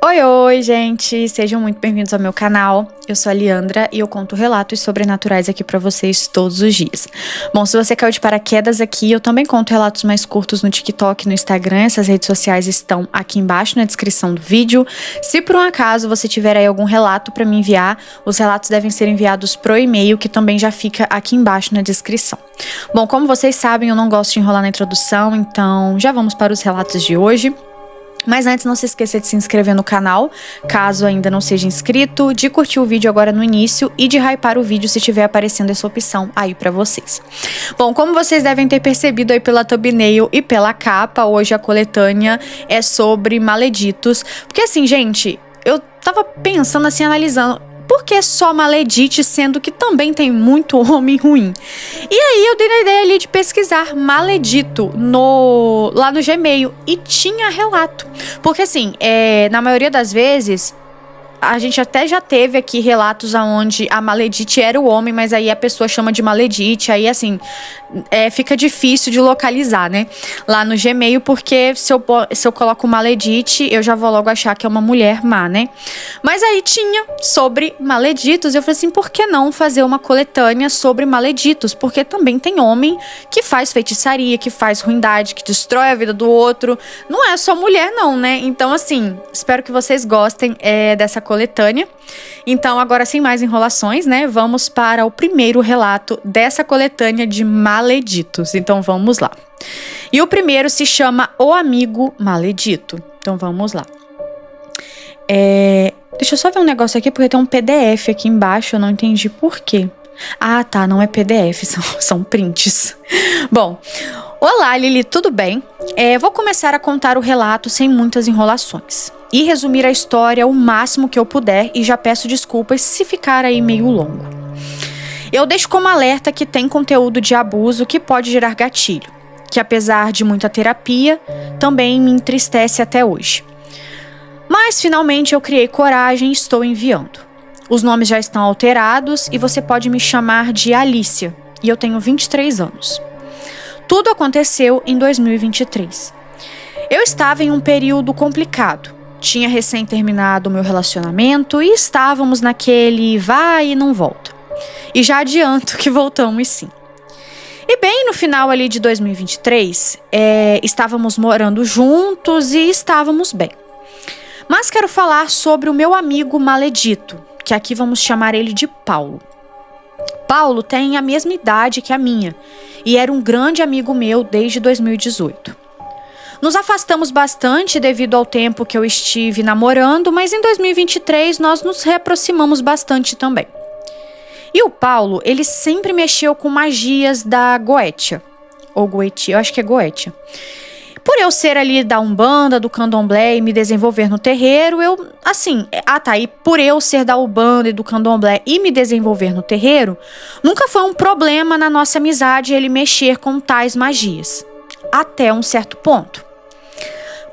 Oi, oi, gente! Sejam muito bem-vindos ao meu canal. Eu sou a Liandra e eu conto relatos sobrenaturais aqui pra vocês todos os dias. Bom, se você caiu de paraquedas aqui, eu também conto relatos mais curtos no TikTok e no Instagram. Essas redes sociais estão aqui embaixo na descrição do vídeo. Se por um acaso você tiver aí algum relato pra me enviar, os relatos devem ser enviados pro e-mail, que também já fica aqui embaixo na descrição. Bom, como vocês sabem, eu não gosto de enrolar na introdução, então já vamos para os relatos de hoje. Mas antes, não se esqueça de se inscrever no canal, caso ainda não seja inscrito, de curtir o vídeo agora no início e de hypar o vídeo se estiver aparecendo essa opção aí pra vocês. Bom, como vocês devem ter percebido aí pela thumbnail e pela capa, hoje a coletânea é sobre maleditos. Porque assim, gente, eu tava pensando assim, analisando, por que só maledite, sendo que também tem muito homem ruim? E aí eu dei a ideia ali de pesquisar maledito lá no Gmail e tinha relato. Porque assim, na maioria das vezes, a gente até já teve aqui relatos onde a maledite era o homem, mas aí a pessoa chama de maledite, aí assim, fica difícil de localizar, né? Lá no Gmail, porque se eu coloco maledite, eu já vou logo achar que é uma mulher má, né? Mas aí tinha sobre maleditos, e eu falei assim, por que não fazer uma coletânea sobre maleditos? Porque também tem homem que faz feitiçaria, que faz ruindade, que destrói a vida do outro. Não é só mulher não, né? Então assim, espero que vocês gostem dessa coletânea. Então, agora sem mais enrolações, né? Vamos para o primeiro relato dessa coletânea de maleditos. Então, vamos lá. E o primeiro se chama O Amigo Maledito. Então, vamos lá. Deixa eu só ver um negócio aqui, porque tem um PDF aqui embaixo, eu não entendi por quê. Ah, tá, não é PDF, são prints. Bom, olá, Lili, tudo bem? Vou começar a contar o relato sem muitas enrolações e resumir a história o máximo que eu puder, e já peço desculpas se ficar aí meio longo. Eu deixo como alerta que tem conteúdo de abuso que pode gerar gatilho, que apesar de muita terapia, também me entristece até hoje. Mas finalmente eu criei coragem e estou enviando. Os nomes já estão alterados e você pode me chamar de Alicia, e eu tenho 23 anos. Tudo aconteceu em 2023. Eu estava em um período complicado. Tinha recém terminado o meu relacionamento e estávamos naquele vai e não volta. E já adianto que voltamos sim. E bem no final ali de 2023, estávamos morando juntos e estávamos bem. Mas quero falar sobre o meu amigo maledito, que aqui vamos chamar ele de Paulo. Paulo tem a mesma idade que a minha e era um grande amigo meu desde 2018. Nos afastamos bastante devido ao tempo que eu estive namorando, mas em 2023 nós nos reaproximamos bastante também. E o Paulo, ele sempre mexeu com magias da Goetia, ou Goetia, eu acho que é Goetia. Por eu ser ali da Umbanda, do Candomblé e me desenvolver no terreiro, por eu ser da Umbanda e do Candomblé e me desenvolver no terreiro, nunca foi um problema na nossa amizade ele mexer com tais magias. Até um certo ponto.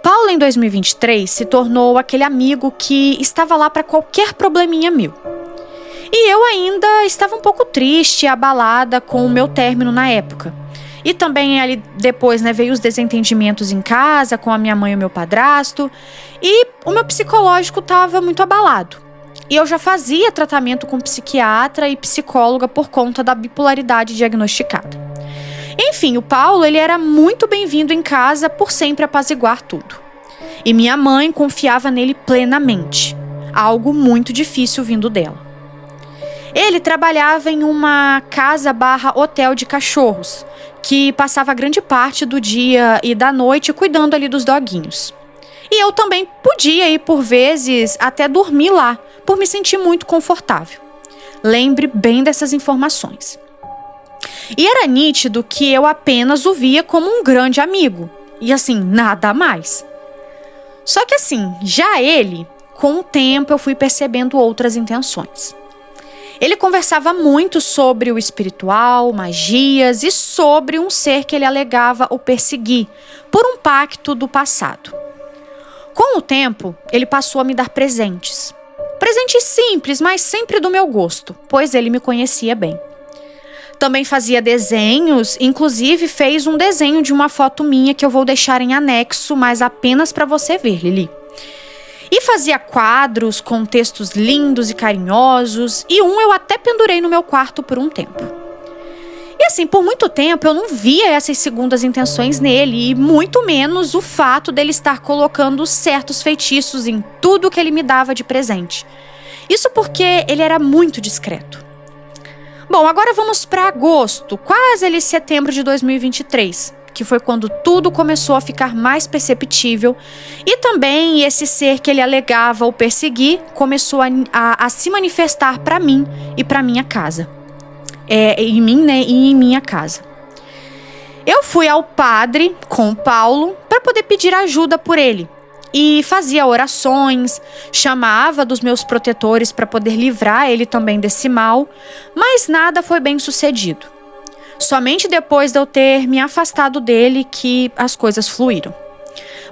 Paulo, em 2023, se tornou aquele amigo que estava lá para qualquer probleminha meu. E eu ainda estava um pouco triste e abalada com o meu término na época. E também ali depois, veio os desentendimentos em casa com a minha mãe e o meu padrasto. E o meu psicológico estava muito abalado. E eu já fazia tratamento com psiquiatra e psicóloga por conta da bipolaridade diagnosticada. Enfim, o Paulo, ele era muito bem-vindo em casa por sempre apaziguar tudo. E minha mãe confiava nele plenamente. Algo muito difícil vindo dela. Ele trabalhava em uma casa/hotel de cachorros, que passava grande parte do dia e da noite cuidando ali dos doguinhos. E eu também podia ir por vezes até dormir lá, por me sentir muito confortável. Lembre bem dessas informações. E era nítido que eu apenas o via como um grande amigo. E assim, nada mais. Só que assim, já ele, com o tempo eu fui percebendo outras intenções. Ele conversava muito sobre o espiritual, magias e sobre um ser que ele alegava o perseguir por um pacto do passado. Com o tempo, ele passou a me dar presentes. Presentes simples, mas sempre do meu gosto, pois ele me conhecia bem. Também fazia desenhos, inclusive fez um desenho de uma foto minha que eu vou deixar em anexo, mas apenas para você ver, Lili. E fazia quadros com textos lindos e carinhosos, e um eu até pendurei no meu quarto por um tempo. E assim, por muito tempo eu não via essas segundas intenções nele, e muito menos o fato dele estar colocando certos feitiços em tudo que ele me dava de presente. Isso porque ele era muito discreto. Bom, agora vamos para agosto, quase ali setembro de 2023, que foi quando tudo começou a ficar mais perceptível, e também esse ser que ele alegava ou perseguir começou a se manifestar para mim e para minha casa. Em mim, né, e em minha casa. Eu fui ao padre com o Paulo para poder pedir ajuda por ele. E fazia orações, chamava dos meus protetores para poder livrar ele também desse mal, mas nada foi bem sucedido. Somente depois de eu ter me afastado dele que as coisas fluíram.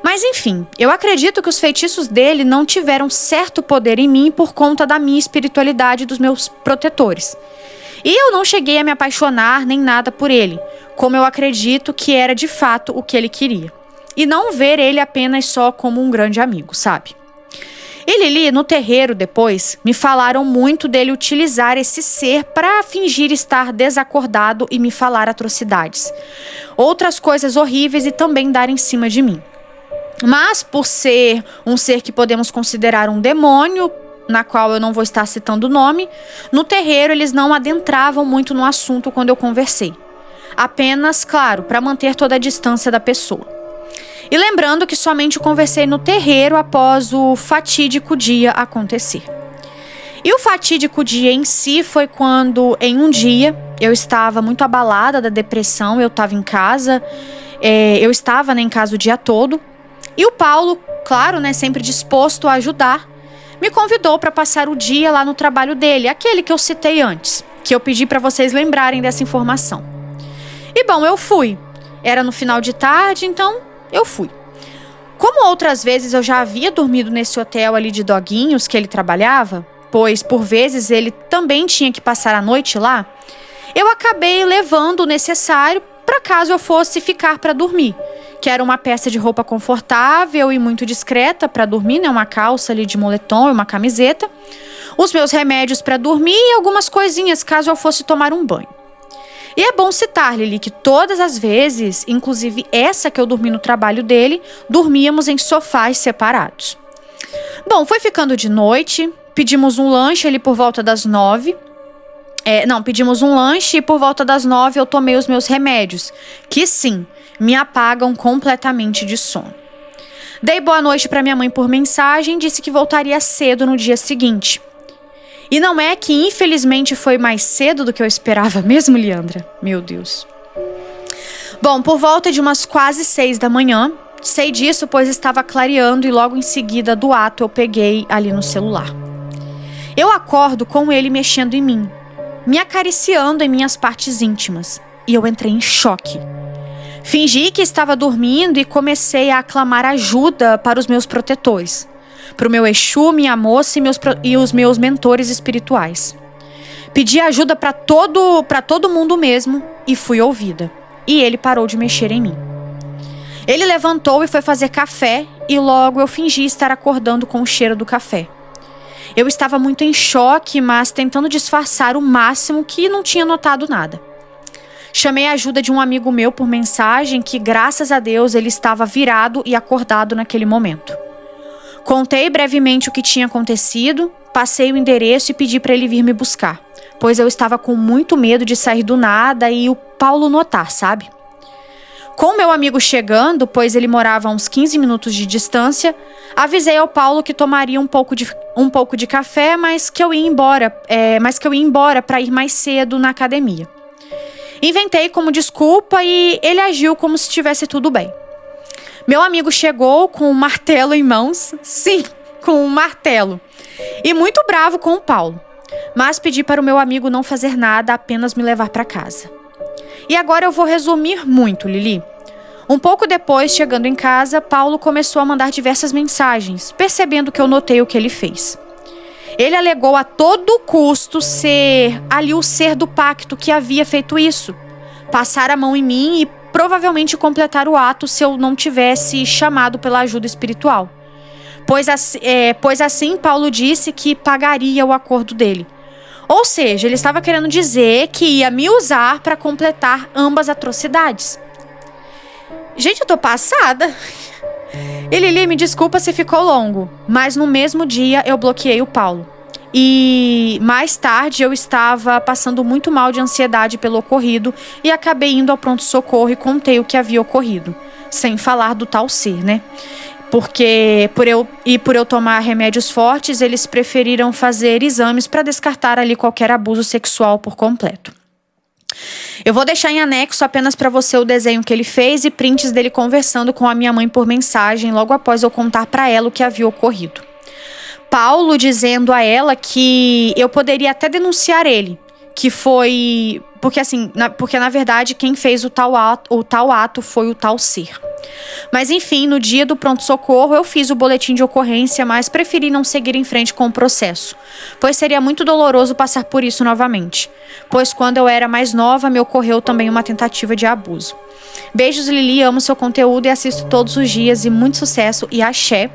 Mas enfim, eu acredito que os feitiços dele não tiveram certo poder em mim por conta da minha espiritualidade e dos meus protetores. E eu não cheguei a me apaixonar nem nada por ele, como eu acredito que era de fato o que ele queria. E não ver ele apenas só como um grande amigo, sabe? E Lili, no terreiro depois, me falaram muito dele utilizar esse ser para fingir estar desacordado e me falar atrocidades. Outras coisas horríveis e também dar em cima de mim. Mas por ser um ser que podemos considerar um demônio, na qual eu não vou estar citando o nome, no terreiro eles não adentravam muito no assunto quando eu conversei. Apenas, claro, para manter toda a distância da pessoa. E lembrando que somente conversei no terreiro após o fatídico dia acontecer. E o fatídico dia em si foi quando, em um dia, eu estava muito abalada da depressão, eu estava em casa, eu estava em casa o dia todo. E o Paulo, claro, né, sempre disposto a ajudar, me convidou para passar o dia lá no trabalho dele, aquele que eu citei antes, que eu pedi para vocês lembrarem dessa informação. E bom, eu fui. Era no final de tarde, então eu fui. Como outras vezes eu já havia dormido nesse hotel ali de doguinhos que ele trabalhava, pois por vezes ele também tinha que passar a noite lá, eu acabei levando o necessário para caso eu fosse ficar para dormir, que era uma peça de roupa confortável e muito discreta para dormir, né, uma calça ali de moletom e uma camiseta, os meus remédios para dormir e algumas coisinhas caso eu fosse tomar um banho. E é bom citar, Lili, que todas as vezes, inclusive essa que eu dormi no trabalho dele, dormíamos em sofás separados. Bom, foi ficando de noite, pedimos um lanche ali por volta das 9. Pedimos um lanche e por volta das 9 eu tomei os meus remédios, que sim, me apagam completamente de sono. Dei boa noite para minha mãe por mensagem e disse que voltaria cedo no dia seguinte. E não é que infelizmente foi mais cedo do que eu esperava mesmo, Leandra? Meu Deus. Bom, por volta de umas quase 6 da manhã, sei disso pois estava clareando e logo em seguida do ato eu peguei ali no celular. Eu acordo com ele mexendo em mim, me acariciando em minhas partes íntimas, e eu entrei em choque. Fingi que estava dormindo e comecei a aclamar ajuda para os meus protetores. Para o meu Exu, minha moça e os meus mentores espirituais. Pedi ajuda para todo mundo mesmo e fui ouvida. E ele parou de mexer em mim. Ele levantou e foi fazer café e logo eu fingi estar acordando com o cheiro do café. Eu estava muito em choque, mas tentando disfarçar o máximo que não tinha notado nada. Chamei a ajuda de um amigo meu por mensagem que, graças a Deus, ele estava virado e acordado naquele momento. Contei brevemente o que tinha acontecido, passei o endereço e pedi para ele vir me buscar, pois eu estava com muito medo de sair do nada e o Paulo notar, sabe? Com meu amigo chegando, pois ele morava a uns 15 minutos de distância, avisei ao Paulo que tomaria um pouco de café, mas que eu ia embora para ir mais cedo na academia. Inventei como desculpa e ele agiu como se estivesse tudo bem. Meu amigo chegou com um martelo em mãos, sim, com um martelo, e muito bravo com o Paulo, mas pedi para o meu amigo não fazer nada, apenas me levar para casa. E agora eu vou resumir muito, Lili. Um pouco depois, chegando em casa, Paulo começou a mandar diversas mensagens, percebendo que eu notei o que ele fez. Ele alegou a todo custo ser ali o ser do pacto que havia feito isso, passar a mão em mim e provavelmente completar o ato se eu não tivesse chamado pela ajuda espiritual. pois assim Paulo disse que pagaria o acordo dele. Ou seja, ele estava querendo dizer que ia me usar para completar ambas atrocidades. Gente, eu tô passada. E Lili, me desculpa se ficou longo, mas no mesmo dia eu bloqueei o Paulo. E mais tarde eu estava passando muito mal de ansiedade pelo ocorrido e acabei indo ao pronto-socorro e contei o que havia ocorrido. Sem falar do tal ser, né? Porque por eu tomar remédios fortes, eles preferiram fazer exames para descartar ali qualquer abuso sexual por completo. Eu vou deixar em anexo apenas para você o desenho que ele fez e prints dele conversando com a minha mãe por mensagem logo após eu contar para ela o que havia ocorrido. Paulo dizendo a ela que eu poderia até denunciar ele, que foi... Porque na verdade quem fez o tal ato foi o tal ser. Mas enfim, no dia do pronto-socorro eu fiz o boletim de ocorrência, mas preferi não seguir em frente com o processo, pois seria muito doloroso passar por isso novamente, pois quando eu era mais nova me ocorreu também uma tentativa de abuso. Beijos, Lili, amo seu conteúdo e assisto todos os dias e muito sucesso e axé.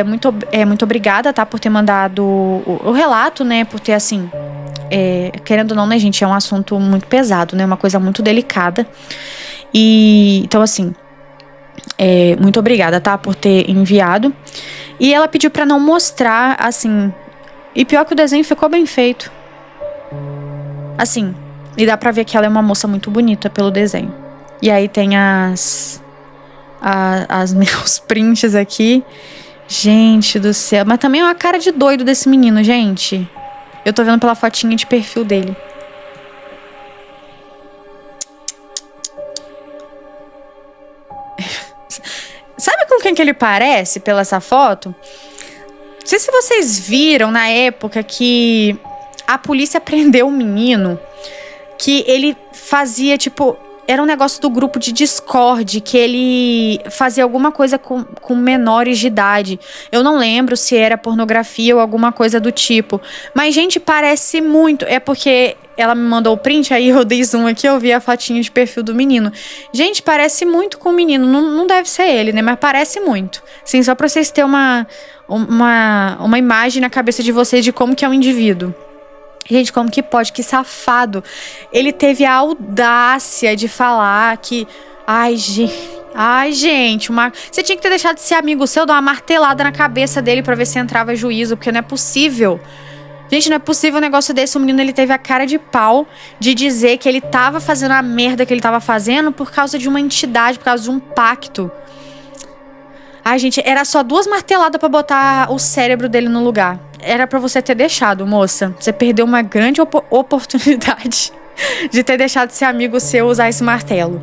Muito obrigada, tá, por ter mandado o relato, né, por ter assim... querendo ou não, né, gente, é um assunto muito pesado, né, uma coisa muito delicada. E então assim, muito obrigada, tá, por ter enviado. E ela pediu pra não mostrar, assim, e pior que o desenho ficou bem feito. Assim, e dá pra ver que ela é uma moça muito bonita pelo desenho. E aí tem as meus prints aqui. Gente do céu, mas também é uma cara de doido desse menino, gente. Eu tô vendo pela fotinha de perfil dele. Sabe com quem que ele parece pela essa foto? Não sei se vocês viram na época que a polícia prendeu um menino que ele fazia, tipo... Era um negócio do grupo de Discord, que ele fazia alguma coisa com menores de idade. Eu não lembro se era pornografia ou alguma coisa do tipo. Mas, gente, parece muito. É porque ela me mandou o print, aí eu dei zoom aqui, eu vi a fotinha de perfil do menino. Gente, parece muito com o menino. Não deve ser ele, né? Mas parece muito. Sim, só pra vocês terem uma imagem na cabeça de vocês de como que é o indivíduo. Gente, como que pode? Que safado. Ele teve a audácia de falar que... Ai, gente, você tinha que ter deixado de ser amigo seu, dar uma martelada na cabeça dele pra ver se entrava juízo, porque não é possível. Gente, não é possível um negócio desse. O menino, ele teve a cara de pau de dizer que ele tava fazendo a merda que ele tava fazendo por causa de uma entidade, por causa de um pacto. Ai, gente, era só 2 marteladas pra botar o cérebro dele no lugar. Era pra você ter deixado, moça. Você perdeu uma grande oportunidade de ter deixado esse amigo seu usar esse martelo.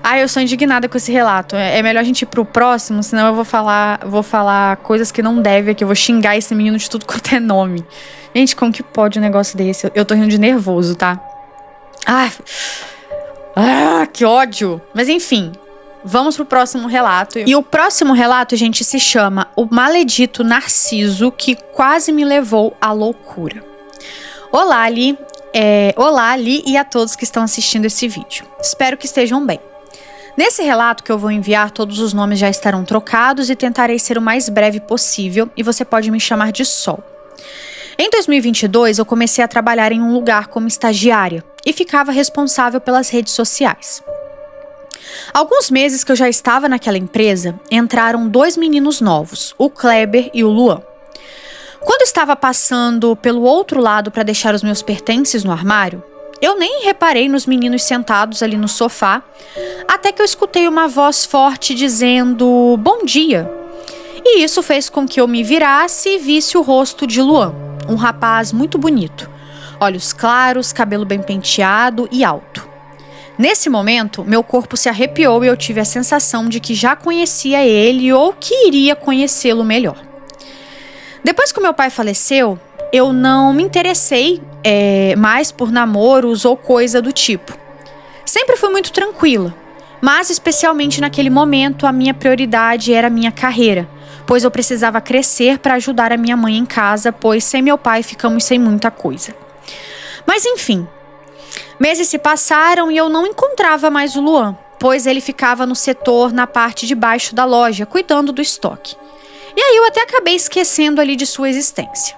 Ai, eu sou indignada com esse relato. É melhor a gente ir pro próximo, senão eu vou falar coisas que não deve aqui. Eu vou xingar esse menino de tudo quanto é nome. Gente, como que pode um negócio desse? Eu tô rindo de nervoso, tá? Que ódio. Mas enfim... Vamos pro próximo relato. E o próximo relato, gente, se chama O Maledito Narciso que quase me levou à loucura. Olá, Li. Olá, Li, e a todos que estão assistindo esse vídeo. Espero que estejam bem. Nesse relato que eu vou enviar, todos os nomes já estarão trocados e tentarei ser o mais breve possível, e você pode me chamar de Sol. Em 2022, eu comecei a trabalhar em um lugar como estagiária e ficava responsável pelas redes sociais. Alguns meses que eu já estava naquela empresa, entraram 2 meninos novos, o Kleber e o Luan. Quando estava passando pelo outro lado para deixar os meus pertences no armário, eu nem reparei nos meninos sentados ali no sofá, até que eu escutei uma voz forte dizendo bom dia. E isso fez com que eu me virasse e visse o rosto de Luan, um rapaz muito bonito, olhos claros, cabelo bem penteado e alto. Nesse momento, meu corpo se arrepiou e eu tive a sensação de que já conhecia ele ou que iria conhecê-lo melhor. Depois que o meu pai faleceu, eu não me interessei mais por namoros ou coisa do tipo. Sempre fui muito tranquila, mas especialmente naquele momento a minha prioridade era a minha carreira, pois eu precisava crescer para ajudar a minha mãe em casa, pois sem meu pai ficamos sem muita coisa. Mas enfim... Meses se passaram e eu não encontrava mais o Luan, pois ele ficava no setor na parte de baixo da loja, cuidando do estoque. E aí eu até acabei esquecendo ali de sua existência.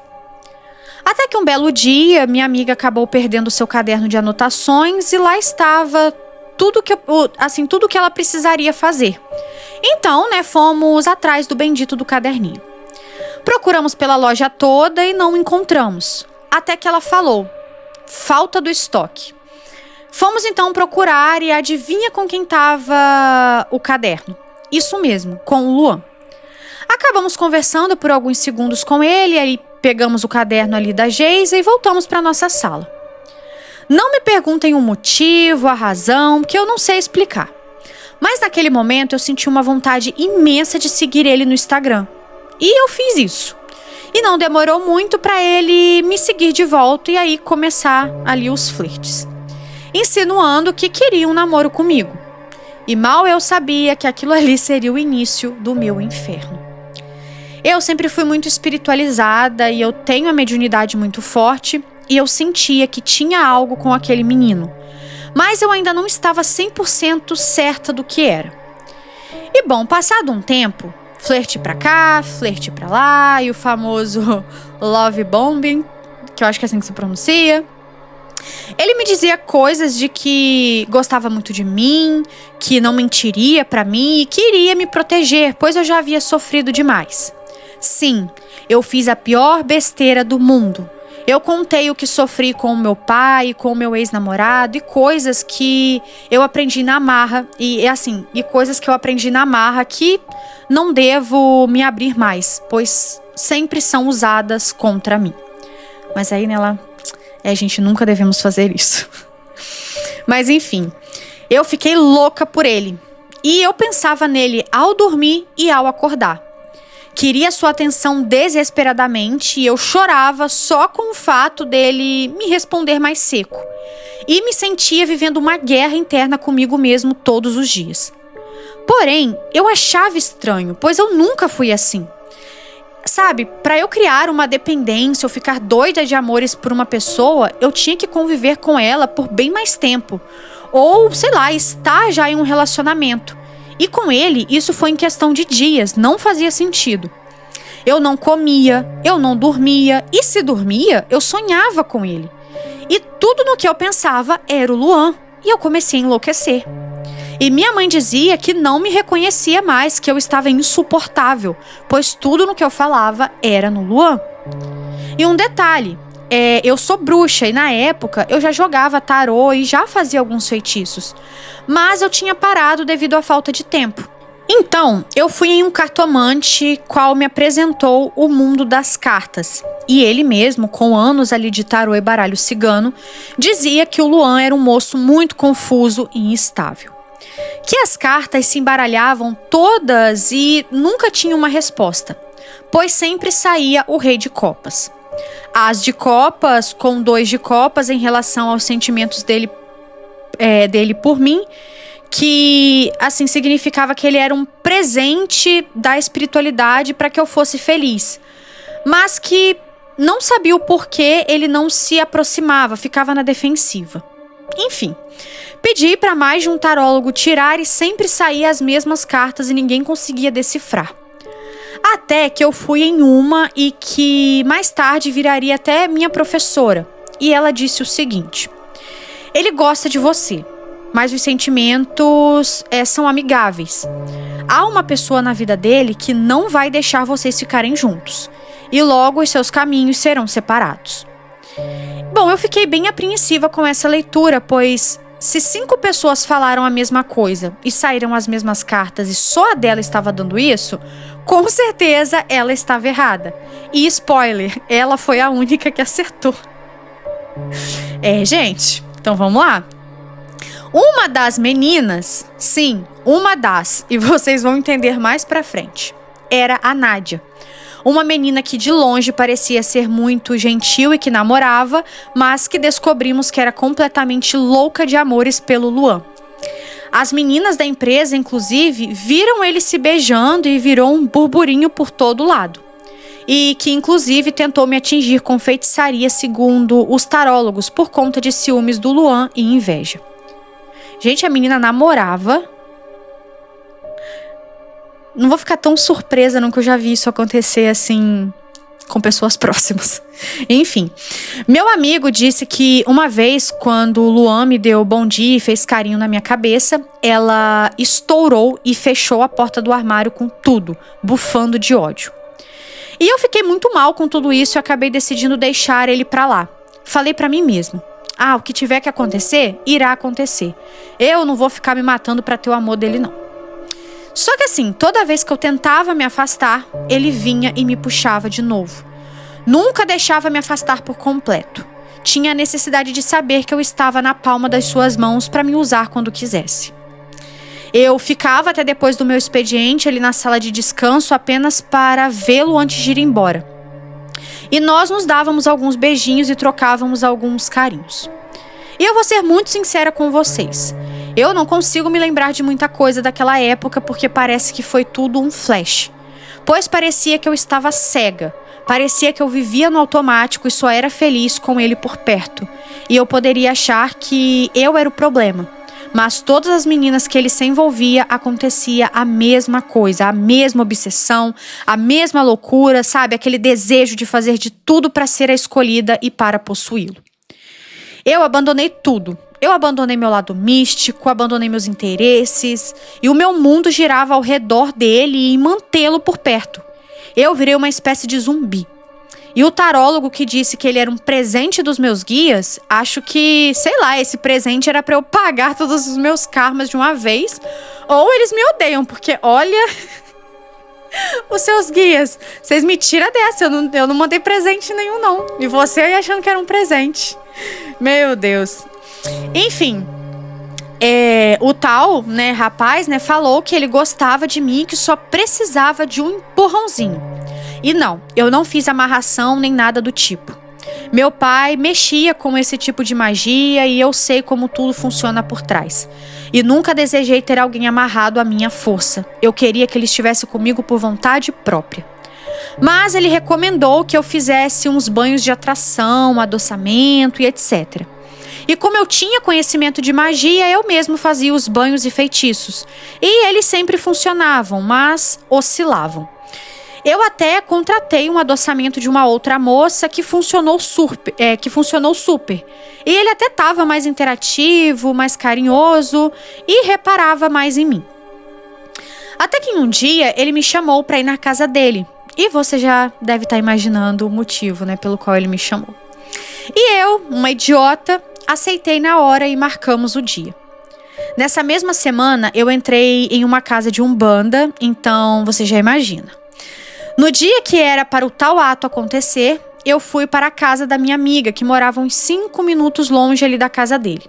Até que um belo dia, minha amiga acabou perdendo seu caderno de anotações e lá estava tudo que ela precisaria fazer. Então, fomos atrás do bendito do caderninho. Procuramos pela loja toda e não encontramos. Até que ela falou: falta do estoque. Fomos então procurar e adivinha com quem estava o caderno? Isso mesmo, com o Luan. Acabamos conversando por alguns segundos com ele, aí pegamos o caderno ali da Geisa e voltamos para nossa sala. Não me perguntem o motivo, a razão, que eu não sei explicar. Mas naquele momento eu senti uma vontade imensa de seguir ele no Instagram. E eu fiz isso. E não demorou muito para ele me seguir de volta e aí começar ali os flertes, insinuando que queria um namoro comigo. E mal eu sabia que aquilo ali seria o início do meu inferno. Eu sempre fui muito espiritualizada e eu tenho a mediunidade muito forte e eu sentia que tinha algo com aquele menino. Mas eu ainda não estava 100% certa do que era. E bom, passado um tempo, flerte pra cá, flerte pra lá e o famoso love bombing, que eu acho que é assim que se pronuncia. Ele me dizia coisas de que gostava muito de mim, que não mentiria pra mim e queria me proteger, pois eu já havia sofrido demais. Sim, eu fiz a pior besteira do mundo. Eu contei o que sofri com o meu pai, com o meu ex-namorado e coisas que eu aprendi na marra e coisas que eu aprendi na marra que não devo me abrir mais, pois sempre são usadas contra mim. Mas aí gente, nunca devemos fazer isso. Mas enfim, eu fiquei louca por ele e eu pensava nele ao dormir e ao acordar. Queria sua atenção desesperadamente e eu chorava só com o fato dele me responder mais seco. E me sentia vivendo uma guerra interna comigo mesmo todos os dias. Porém, eu achava estranho, pois eu nunca fui assim. Sabe, para eu criar uma dependência ou ficar doida de amores por uma pessoa, eu tinha que conviver com ela por bem mais tempo. Ou, estar já em um relacionamento. E com ele, isso foi em questão de dias, não fazia sentido. Eu não comia, eu não dormia, e se dormia, eu sonhava com ele. E tudo no que eu pensava era o Luan, e eu comecei a enlouquecer. E minha mãe dizia que não me reconhecia mais, que eu estava insuportável, pois tudo no que eu falava era no Luan. E um detalhe, eu sou bruxa e na época eu já jogava tarô e já fazia alguns feitiços, mas eu tinha parado devido à falta de tempo. Então, eu fui em um cartomante qual me apresentou o mundo das cartas. E ele mesmo, com anos ali de tarô e baralho cigano, dizia que o Luan era um moço muito confuso e instável. Que as cartas se embaralhavam todas e nunca tinha uma resposta, pois sempre saía o rei de copas. As de copas com 2 de copas em relação aos sentimentos dele por mim, que assim significava que ele era um presente da espiritualidade para que eu fosse feliz, mas que não sabia o porquê ele não se aproximava, ficava na defensiva. Enfim, pedi para mais de um tarólogo tirar e sempre saía as mesmas cartas e ninguém conseguia decifrar. Até que eu fui em uma e que mais tarde viraria até minha professora. E ela disse o seguinte: ele gosta de você, mas os sentimentos são amigáveis. Há uma pessoa na vida dele que não vai deixar vocês ficarem juntos. E logo os seus caminhos serão separados. Bom, eu fiquei bem apreensiva com essa leitura, pois se 5 pessoas falaram a mesma coisa e saíram as mesmas cartas e só a dela estava dando isso, com certeza ela estava errada. E spoiler, ela foi a única que acertou. Gente, então vamos lá. Uma das meninas, sim, e vocês vão entender mais pra frente, era a Nádia. Uma menina que de longe parecia ser muito gentil e que namorava, mas que descobrimos que era completamente louca de amores pelo Luan. As meninas da empresa, inclusive, viram eles se beijando e virou um burburinho por todo lado. E que, inclusive, tentou me atingir com feitiçaria, segundo os tarólogos, por conta de ciúmes do Luan e inveja. Gente, a menina namorava. não vou ficar tão surpresa, não, que eu já vi isso acontecer assim com pessoas próximas. Enfim, meu amigo disse que uma vez, quando o Luan me deu bom dia e fez carinho na minha cabeça, ela estourou e fechou a porta do armário com tudo, bufando de ódio. E eu fiquei muito mal com tudo isso e acabei decidindo deixar ele pra lá. Falei pra mim mesma: o que tiver que acontecer, irá acontecer. Eu não vou ficar me matando pra ter o amor dele, não. Só que assim, toda vez que eu tentava me afastar, ele vinha e me puxava de novo. Nunca deixava me afastar por completo. Tinha a necessidade de saber que eu estava na palma das suas mãos para me usar quando quisesse. Eu ficava até depois do meu expediente ali na sala de descanso apenas para vê-lo antes de ir embora. E nós nos dávamos alguns beijinhos e trocávamos alguns carinhos. E eu vou ser muito sincera com vocês. Eu não consigo me lembrar de muita coisa daquela época porque parece que foi tudo um flash. Pois parecia que eu estava cega. Parecia que eu vivia no automático e só era feliz com ele por perto. E eu poderia achar que eu era o problema. Mas todas as meninas que ele se envolvia, acontecia a mesma coisa, a mesma obsessão, a mesma loucura, sabe? Aquele desejo de fazer de tudo para ser a escolhida e para possuí-lo. Eu abandonei tudo. Eu abandonei meu lado místico, abandonei meus interesses e o meu mundo girava ao redor dele e em mantê-lo por perto. Eu virei uma espécie de zumbi. E o tarólogo que disse que ele era um presente dos meus guias, acho que, sei lá, esse presente era pra eu pagar todos os meus karmas de uma vez, ou eles me odeiam, porque olha, os seus guias, vocês me tiram dessa, eu não mandei presente nenhum não, e você aí achando que era um presente. Meu Deus. Enfim, o tal, rapaz, falou que ele gostava de mim e que só precisava de um empurrãozinho. E não, eu não fiz amarração nem nada do tipo. Meu pai mexia com esse tipo de magia e eu sei como tudo funciona por trás. E nunca desejei ter alguém amarrado à minha força. Eu queria que ele estivesse comigo por vontade própria. Mas ele recomendou que eu fizesse uns banhos de atração, adoçamento e etc. E como eu tinha conhecimento de magia, eu mesmo fazia os banhos e feitiços. E eles sempre funcionavam, mas oscilavam. Eu até contratei um adoçamento de uma outra moça que funcionou super. E ele até estava mais interativo, mais carinhoso e reparava mais em mim. Até que um dia ele me chamou para ir na casa dele. E você já deve estar imaginando o motivo, pelo qual ele me chamou. E eu, uma idiota, aceitei na hora e marcamos o dia. Nessa mesma semana, eu entrei em uma casa de umbanda, então você já imagina. No dia que era para o tal ato acontecer, eu fui para a casa da minha amiga, que morava uns 5 minutos longe ali da casa dele.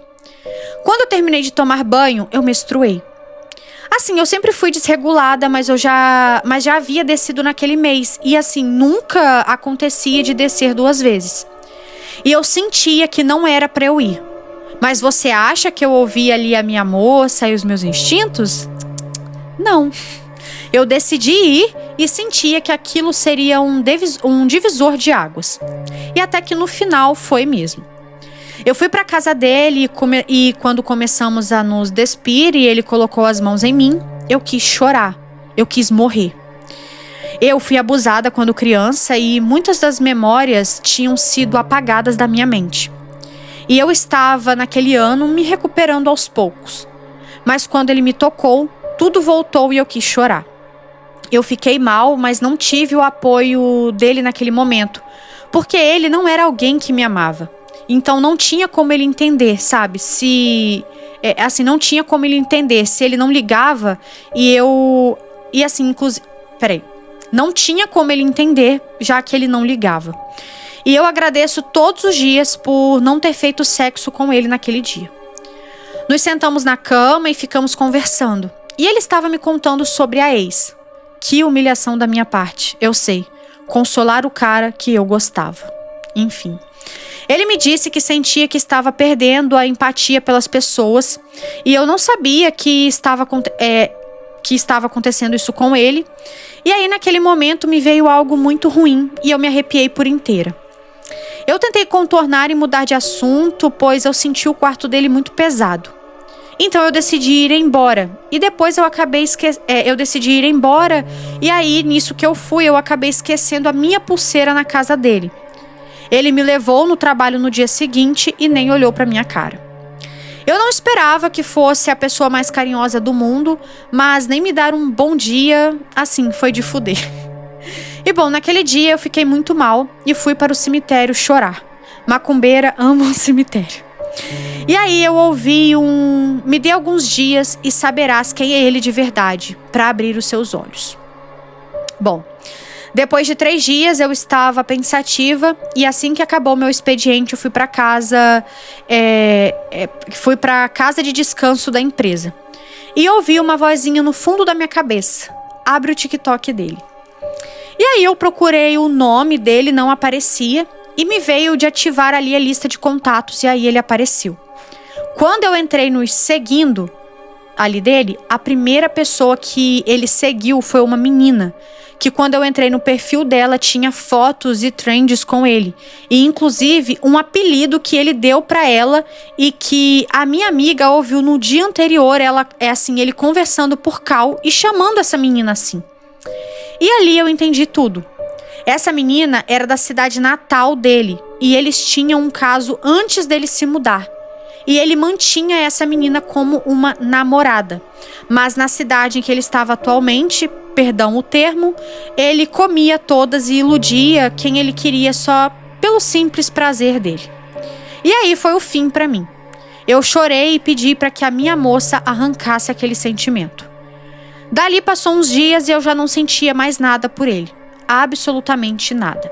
Quando eu terminei de tomar banho, eu menstruei. Assim, eu sempre fui desregulada, mas já havia descido naquele mês. E assim, nunca acontecia de descer 2 vezes. E eu sentia que não era para eu ir. Mas você acha que eu ouvia ali a minha moça e os meus instintos? Não. Eu decidi ir e sentia que aquilo seria um divisor de águas. E até que no final foi mesmo. Eu fui para casa dele e quando começamos a nos despir e ele colocou as mãos em mim, eu quis chorar, eu quis morrer. Eu fui abusada quando criança e muitas das memórias tinham sido apagadas da minha mente. E eu estava naquele ano me recuperando aos poucos. Mas quando ele me tocou, tudo voltou e eu quis chorar. Eu fiquei mal, mas não tive o apoio dele naquele momento, porque ele não era alguém que me amava. Então não tinha como ele entender, sabe? Não tinha como ele entender se ele não ligava não tinha como ele entender, já que ele não ligava. E eu agradeço todos os dias por não ter feito sexo com ele naquele dia. Nos sentamos na cama e ficamos conversando. E ele estava me contando sobre a ex. Que humilhação da minha parte, eu sei. Consolar o cara que eu gostava. Enfim. Ele me disse que sentia que estava perdendo a empatia pelas pessoas. E eu não sabia que estava acontecendo isso com ele. E aí naquele momento me veio algo muito ruim e eu me arrepiei por inteira. Eu tentei contornar e mudar de assunto, pois eu senti o quarto dele muito pesado. Então eu decidi ir embora. E depois eu decidi ir embora. E aí, nisso que eu fui, eu acabei esquecendo a minha pulseira na casa dele. Ele me levou no trabalho no dia seguinte e nem olhou pra minha cara. Eu não esperava que fosse a pessoa mais carinhosa do mundo, mas nem me dar um bom dia, assim, foi de fuder. E bom, naquele dia eu fiquei muito mal e fui para o cemitério chorar. Macumbeira ama o cemitério. E aí eu ouvi me dê alguns dias e saberás quem é ele de verdade, para abrir os seus olhos. Bom, depois de 3 dias eu estava pensativa e assim que acabou meu expediente eu fui para casa, fui para casa de descanso da empresa. E ouvi uma vozinha no fundo da minha cabeça: abre o TikTok dele. E aí eu procurei o nome dele, não aparecia. E me veio de ativar ali a lista de contatos e aí ele apareceu. Quando eu entrei no seguindo ali dele, a primeira pessoa que ele seguiu foi uma menina. Que quando eu entrei no perfil dela tinha fotos e trends com ele. E inclusive um apelido que ele deu pra ela e que a minha amiga ouviu no dia anterior, ele conversando por call e chamando essa menina assim. E ali eu entendi tudo. Essa menina era da cidade natal dele e eles tinham um caso antes dele se mudar. E ele mantinha essa menina como uma namorada. Mas na cidade em que ele estava atualmente, perdão o termo, ele comia todas e iludia quem ele queria só pelo simples prazer dele. E aí foi o fim pra mim. Eu chorei e pedi para que a minha moça arrancasse aquele sentimento. Dali passou uns dias e eu já não sentia mais nada por ele. Absolutamente nada.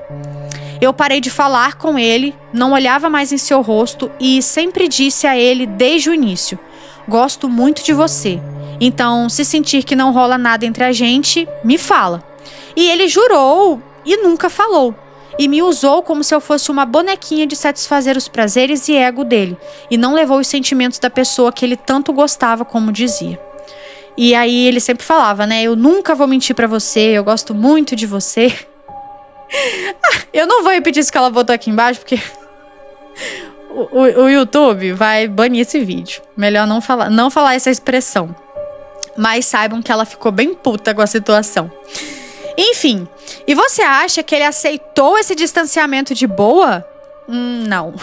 Eu parei de falar com ele, não olhava mais em seu rosto e sempre disse a ele desde o início: gosto muito de você, então se sentir que não rola nada entre a gente, me fala. E ele jurou e nunca falou, e me usou como se eu fosse uma bonequinha de satisfazer os prazeres e ego dele, e não levou os sentimentos da pessoa que ele tanto gostava, como dizia. E aí ele sempre falava, né? Eu nunca vou mentir pra você, eu gosto muito de você. Eu não vou repetir isso que ela botou aqui embaixo, porque o YouTube vai banir esse vídeo. Melhor não falar essa expressão. Mas saibam que ela ficou bem puta com a situação. Enfim, e você acha que ele aceitou esse distanciamento de boa? Não.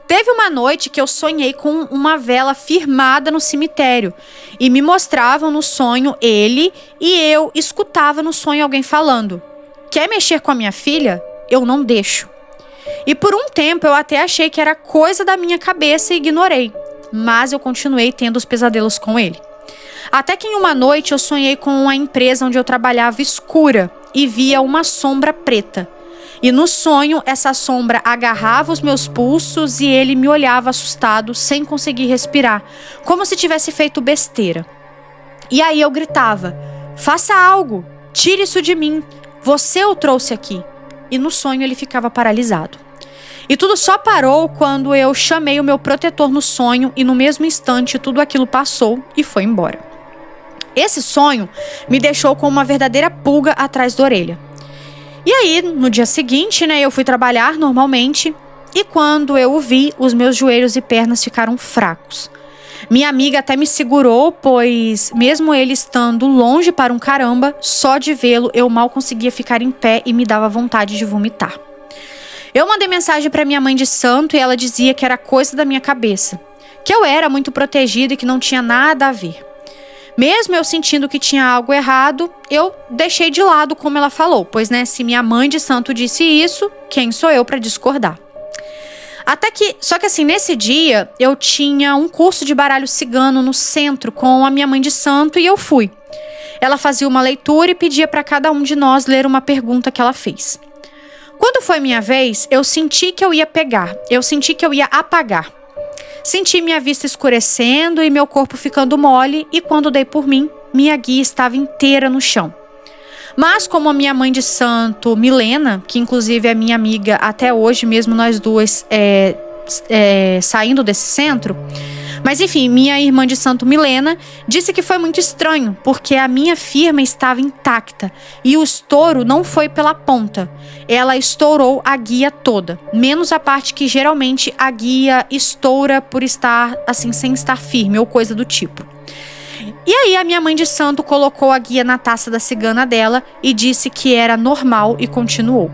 Teve uma noite que eu sonhei com uma vela firmada no cemitério e me mostravam no sonho ele e eu escutava no sonho alguém falando: quer mexer com a minha filha? Eu não deixo. E por um tempo eu até achei que era coisa da minha cabeça e ignorei, mas eu continuei tendo os pesadelos com ele. Até que em uma noite eu sonhei com a empresa onde eu trabalhava escura e via uma sombra preta. E no sonho, essa sombra agarrava os meus pulsos e ele me olhava assustado, sem conseguir respirar, como se tivesse feito besteira. E aí eu gritava: faça algo, tire isso de mim, você o trouxe aqui. E no sonho ele ficava paralisado. E tudo só parou quando eu chamei o meu protetor no sonho e no mesmo instante tudo aquilo passou e foi embora. Esse sonho me deixou com uma verdadeira pulga atrás da orelha. E aí, no dia seguinte, eu fui trabalhar normalmente e quando eu o vi, os meus joelhos e pernas ficaram fracos. Minha amiga até me segurou, pois mesmo ele estando longe para um caramba, só de vê-lo eu mal conseguia ficar em pé e me dava vontade de vomitar. Eu mandei mensagem para minha mãe de santo e ela dizia que era coisa da minha cabeça, que eu era muito protegida e que não tinha nada a ver. Mesmo eu sentindo que tinha algo errado, eu deixei de lado como ela falou, pois se minha mãe de santo disse isso, quem sou eu para discordar? Só que assim, nesse dia, eu tinha um curso de baralho cigano no centro com a minha mãe de santo e eu fui. Ela fazia uma leitura e pedia para cada um de nós ler uma pergunta que ela fez. Quando foi minha vez, eu senti que eu ia apagar. Senti minha vista escurecendo e meu corpo ficando mole e quando dei por mim, minha guia estava inteira no chão. Mas como a minha mãe de santo, Milena, que inclusive é minha amiga até hoje, mesmo nós duas saindo desse centro, Mas enfim, minha irmã de santo Milena disse que foi muito estranho, porque a minha firma estava intacta e o estouro não foi pela ponta. Ela estourou a guia toda, menos a parte que geralmente a guia estoura por estar assim, sem estar firme ou coisa do tipo. E aí a minha mãe de santo colocou a guia na taça da cigana dela e disse que era normal e continuou.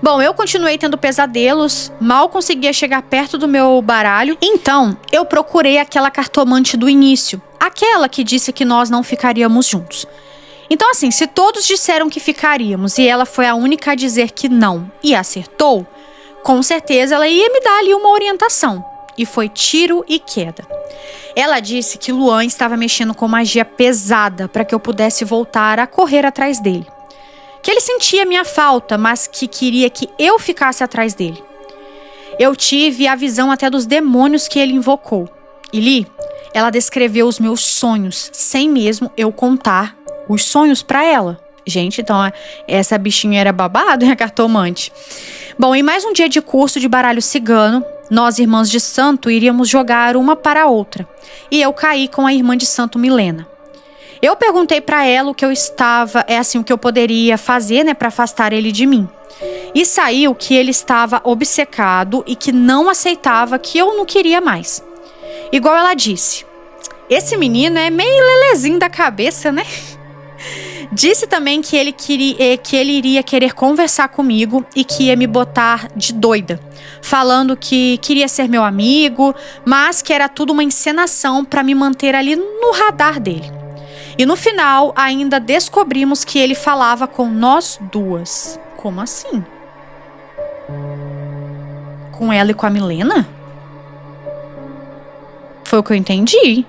Bom, eu continuei tendo pesadelos, mal conseguia chegar perto do meu baralho, então eu procurei aquela cartomante do início, aquela que disse que nós não ficaríamos juntos. Então assim, se todos disseram que ficaríamos e ela foi a única a dizer que não e acertou, com certeza ela ia me dar ali uma orientação. E foi tiro e queda. Ela disse que Luan estava mexendo com magia pesada para que eu pudesse voltar a correr atrás dele. Que ele sentia minha falta, mas que queria que eu ficasse atrás dele. Eu tive a visão até dos demônios que ele invocou. E Li, ela descreveu os meus sonhos, sem mesmo eu contar os sonhos para ela. Gente, então essa bichinha era babado, a cartomante. Bom, em mais um dia de curso de baralho cigano, nós, irmãs de santo, iríamos jogar uma para a outra. E eu caí com a irmã de santo Milena. Eu perguntei pra ela o que o que eu poderia fazer, né, para afastar ele de mim. E saiu que ele estava obcecado e que não aceitava, que eu não queria mais. Igual ela disse, esse menino é meio lelezinho da cabeça, né? Disse também que ele iria querer conversar comigo e que ia me botar de doida, falando que queria ser meu amigo, mas que era tudo uma encenação para me manter ali no radar dele. E no final, ainda descobrimos que ele falava com nós duas. Como assim? Com ela e com a Milena? Foi o que eu entendi.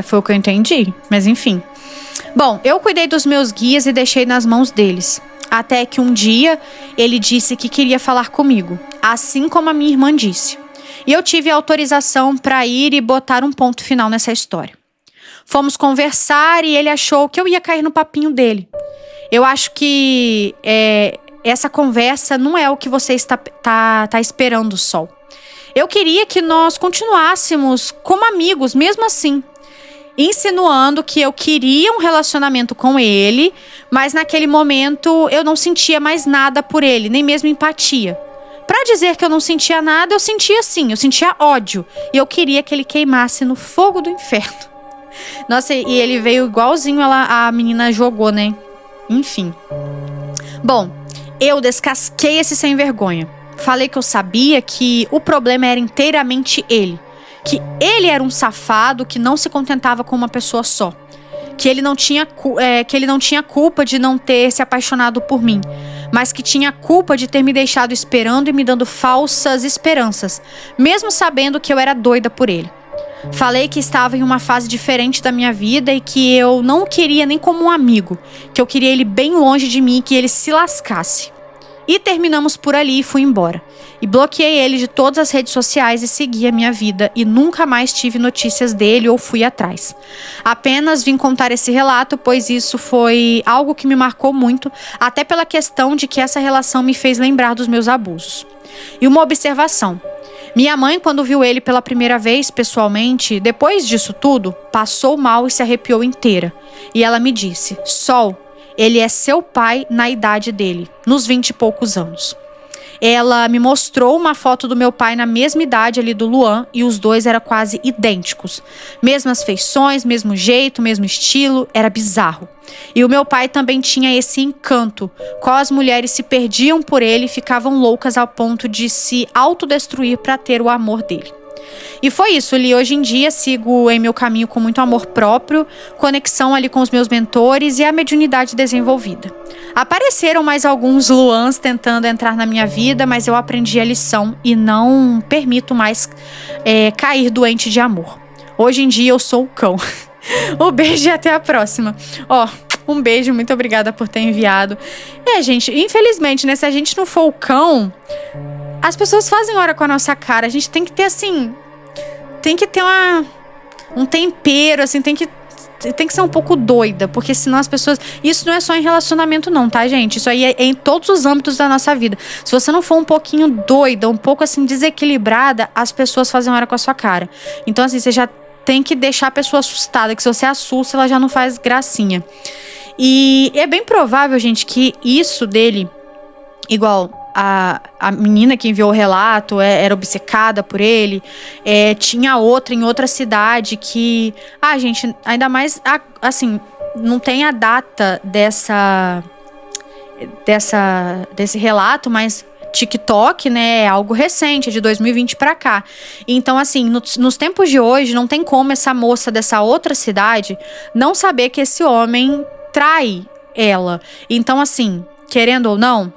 Foi o que eu entendi. Mas enfim. Bom, eu cuidei dos meus guias e deixei nas mãos deles. Até que um dia, ele disse que queria falar comigo. Assim como a minha irmã disse. E eu tive autorização para ir e botar um ponto final nessa história. Fomos conversar e ele achou que eu ia cair no papinho dele. Eu acho que essa conversa não é o que você está esperando, Sol. Eu queria que nós continuássemos como amigos, mesmo assim. Insinuando que eu queria um relacionamento com ele, mas naquele momento eu não sentia mais nada por ele, nem mesmo empatia. Pra dizer que eu não sentia nada, eu sentia sim, eu sentia ódio. E eu queria que ele queimasse no fogo do inferno. Nossa, e ele veio igualzinho a menina jogou, né? Enfim. Bom, eu descasquei esse sem vergonha. Falei que eu sabia que o problema era inteiramente ele. Que ele era um safado que não se contentava com uma pessoa só. Que ele não tinha culpa de não ter se apaixonado por mim, mas que tinha culpa de ter me deixado esperando e me dando falsas esperanças, mesmo sabendo que eu era doida por ele. Falei que estava em uma fase diferente da minha vida e que eu não o queria nem como um amigo, que eu queria ele bem longe de mim e que ele se lascasse. E terminamos por ali e fui embora. E bloqueei ele de todas as redes sociais e segui a minha vida e nunca mais tive notícias dele ou fui atrás. Apenas vim contar esse relato, pois isso foi algo que me marcou muito, até pela questão de que essa relação me fez lembrar dos meus abusos. E uma observação. Minha mãe, quando viu ele pela primeira vez, pessoalmente, depois disso tudo, passou mal e se arrepiou inteira. E ela me disse, Sol, ele é seu pai na idade dele, nos 20 e poucos anos. Ela me mostrou uma foto do meu pai na mesma idade ali do Luan e os dois eram quase idênticos. Mesmas feições, mesmo jeito, mesmo estilo, era bizarro. E o meu pai também tinha esse encanto, qual as mulheres se perdiam por ele e ficavam loucas ao ponto de se autodestruir para ter o amor dele. E foi isso, Li. Hoje em dia sigo em meu caminho com muito amor próprio, conexão ali com os meus mentores e a mediunidade desenvolvida. Apareceram mais alguns Luans tentando entrar na minha vida, mas eu aprendi a lição e não permito mais cair doente de amor. Hoje em dia eu sou o cão. Um beijo e até a próxima. Um beijo, muito obrigada por ter enviado. Gente, infelizmente, né, se a gente não for o cão, as pessoas fazem hora com a nossa cara. A gente tem que ter, assim, tem que ter um tempero, assim, tem que tem que ser um pouco doida, porque senão as pessoas... Isso não é só em relacionamento não, tá, gente? Isso aí é em todos os âmbitos da nossa vida. Se você não for um pouquinho doida, um pouco assim desequilibrada, as pessoas fazem hora com a sua cara. Então assim, você já tem que deixar a pessoa assustada, que se você assusta, ela já não faz gracinha. E é bem provável, gente, que isso dele, igual a menina que enviou o relato era obcecada por ele, tinha outra em outra cidade que... gente, ainda mais, assim, não tem a data desse relato, mas TikTok, né, é algo recente, é de 2020 pra cá. Então, assim, nos tempos de hoje, não tem como essa moça dessa outra cidade não saber que esse homem trai ela. Então, assim, querendo ou não,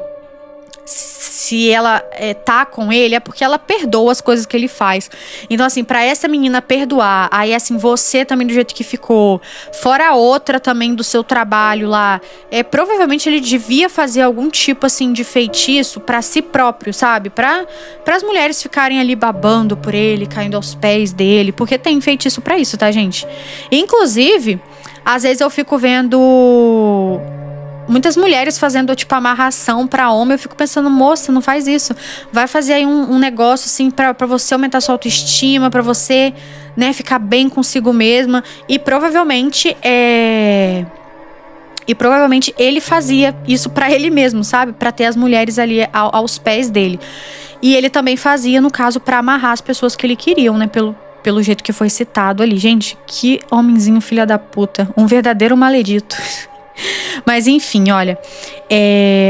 se ela tá com ele, é porque ela perdoa as coisas que ele faz. Então, assim, pra essa menina perdoar, aí, assim, você também do jeito que ficou, fora a outra também do seu trabalho lá, provavelmente ele devia fazer algum tipo, assim, de feitiço pra si próprio, sabe? Pra as mulheres ficarem ali babando por ele, caindo aos pés dele, porque tem feitiço pra isso, tá, gente? Inclusive, às vezes eu fico vendo... muitas mulheres fazendo, tipo, amarração pra homem. Eu fico pensando, moça, não faz isso. Vai fazer aí um negócio, assim, pra você aumentar sua autoestima, pra você, né, ficar bem consigo mesma. E provavelmente, ele fazia isso pra ele mesmo, sabe? Pra ter as mulheres ali aos pés dele. E ele também fazia, no caso, pra amarrar as pessoas que ele queria, né? Pelo jeito que foi citado ali. Gente, que homenzinho filha da puta. Um verdadeiro maledito. Mas enfim, olha,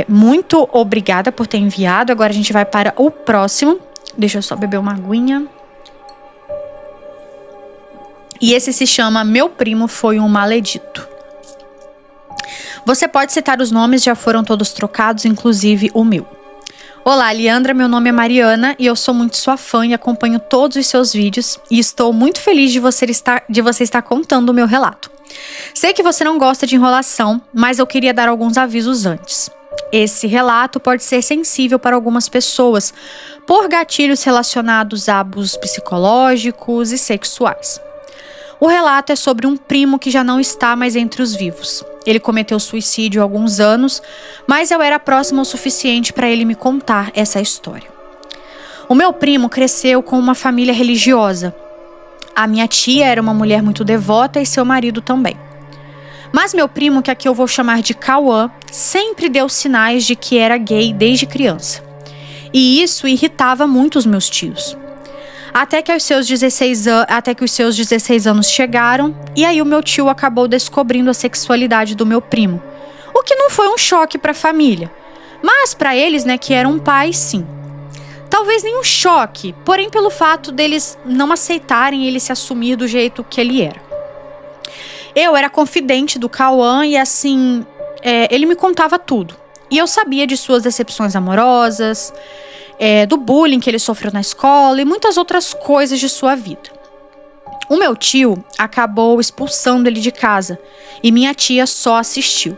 muito obrigada por ter enviado. Agora a gente vai para o próximo. Deixa eu só beber uma aguinha. E esse se chama Meu Primo Foi um Maledito. Você pode citar os nomes, já foram todos trocados, inclusive o meu. Olá, Leandra, meu nome é Mariana e eu sou muito sua fã e acompanho todos os seus vídeos e estou muito feliz de você estar contando o meu relato. Sei que você não gosta de enrolação, mas eu queria dar alguns avisos antes. Esse relato pode ser sensível para algumas pessoas, por gatilhos relacionados a abusos psicológicos e sexuais. O relato é sobre um primo que já não está mais entre os vivos. Ele cometeu suicídio há alguns anos, mas eu era próxima o suficiente para ele me contar essa história. O meu primo cresceu com uma família religiosa. A minha tia era uma mulher muito devota e seu marido também. Mas meu primo, que aqui eu vou chamar de Cauã, sempre deu sinais de que era gay desde criança. E isso irritava muito os meus tios. Até que os seus 16 anos chegaram, e aí o meu tio acabou descobrindo a sexualidade do meu primo. O que não foi um choque para a família. Mas para eles, né, que eram pais, sim. Talvez nem um choque, porém pelo fato deles não aceitarem ele se assumir do jeito que ele era. Eu era confidente do Cauã e assim, ele me contava tudo. E eu sabia de suas decepções amorosas, do bullying que ele sofreu na escola e muitas outras coisas de sua vida. O meu tio acabou expulsando ele de casa e minha tia só assistiu.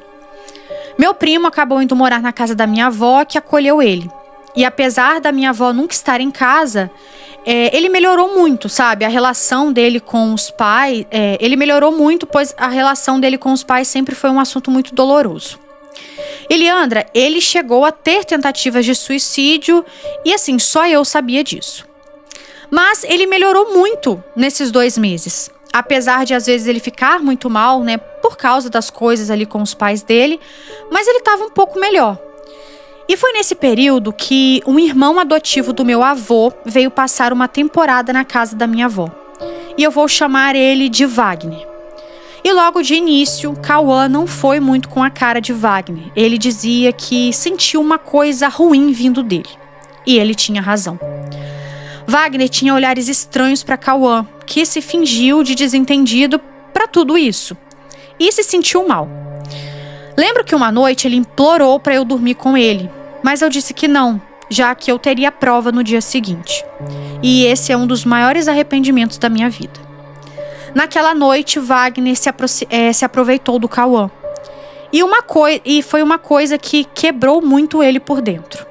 Meu primo acabou indo morar na casa da minha avó, que acolheu ele. E apesar da minha avó nunca estar em casa, ele melhorou muito, sabe? A relação dele com os pais, ele melhorou muito, pois a relação dele com os pais sempre foi um assunto muito doloroso. E Leandra, ele chegou a ter tentativas de suicídio e assim, só eu sabia disso. Mas ele melhorou muito nesses 2 meses. Apesar de às vezes ele ficar muito mal, né, por causa das coisas ali com os pais dele, mas ele estava um pouco melhor. E foi nesse período que um irmão adotivo do meu avô veio passar uma temporada na casa da minha avó. E eu vou chamar ele de Wagner. E logo de início, Cauã não foi muito com a cara de Wagner. Ele dizia que sentiu uma coisa ruim vindo dele. E ele tinha razão. Wagner tinha olhares estranhos para Cauã, que se fingiu de desentendido para tudo isso. E se sentiu mal. Lembro que uma noite ele implorou para eu dormir com ele, mas eu disse que não, já que eu teria prova no dia seguinte. E esse é um dos maiores arrependimentos da minha vida. Naquela noite, Wagner se aproveitou do Cauã. E foi uma coisa que quebrou muito ele por dentro.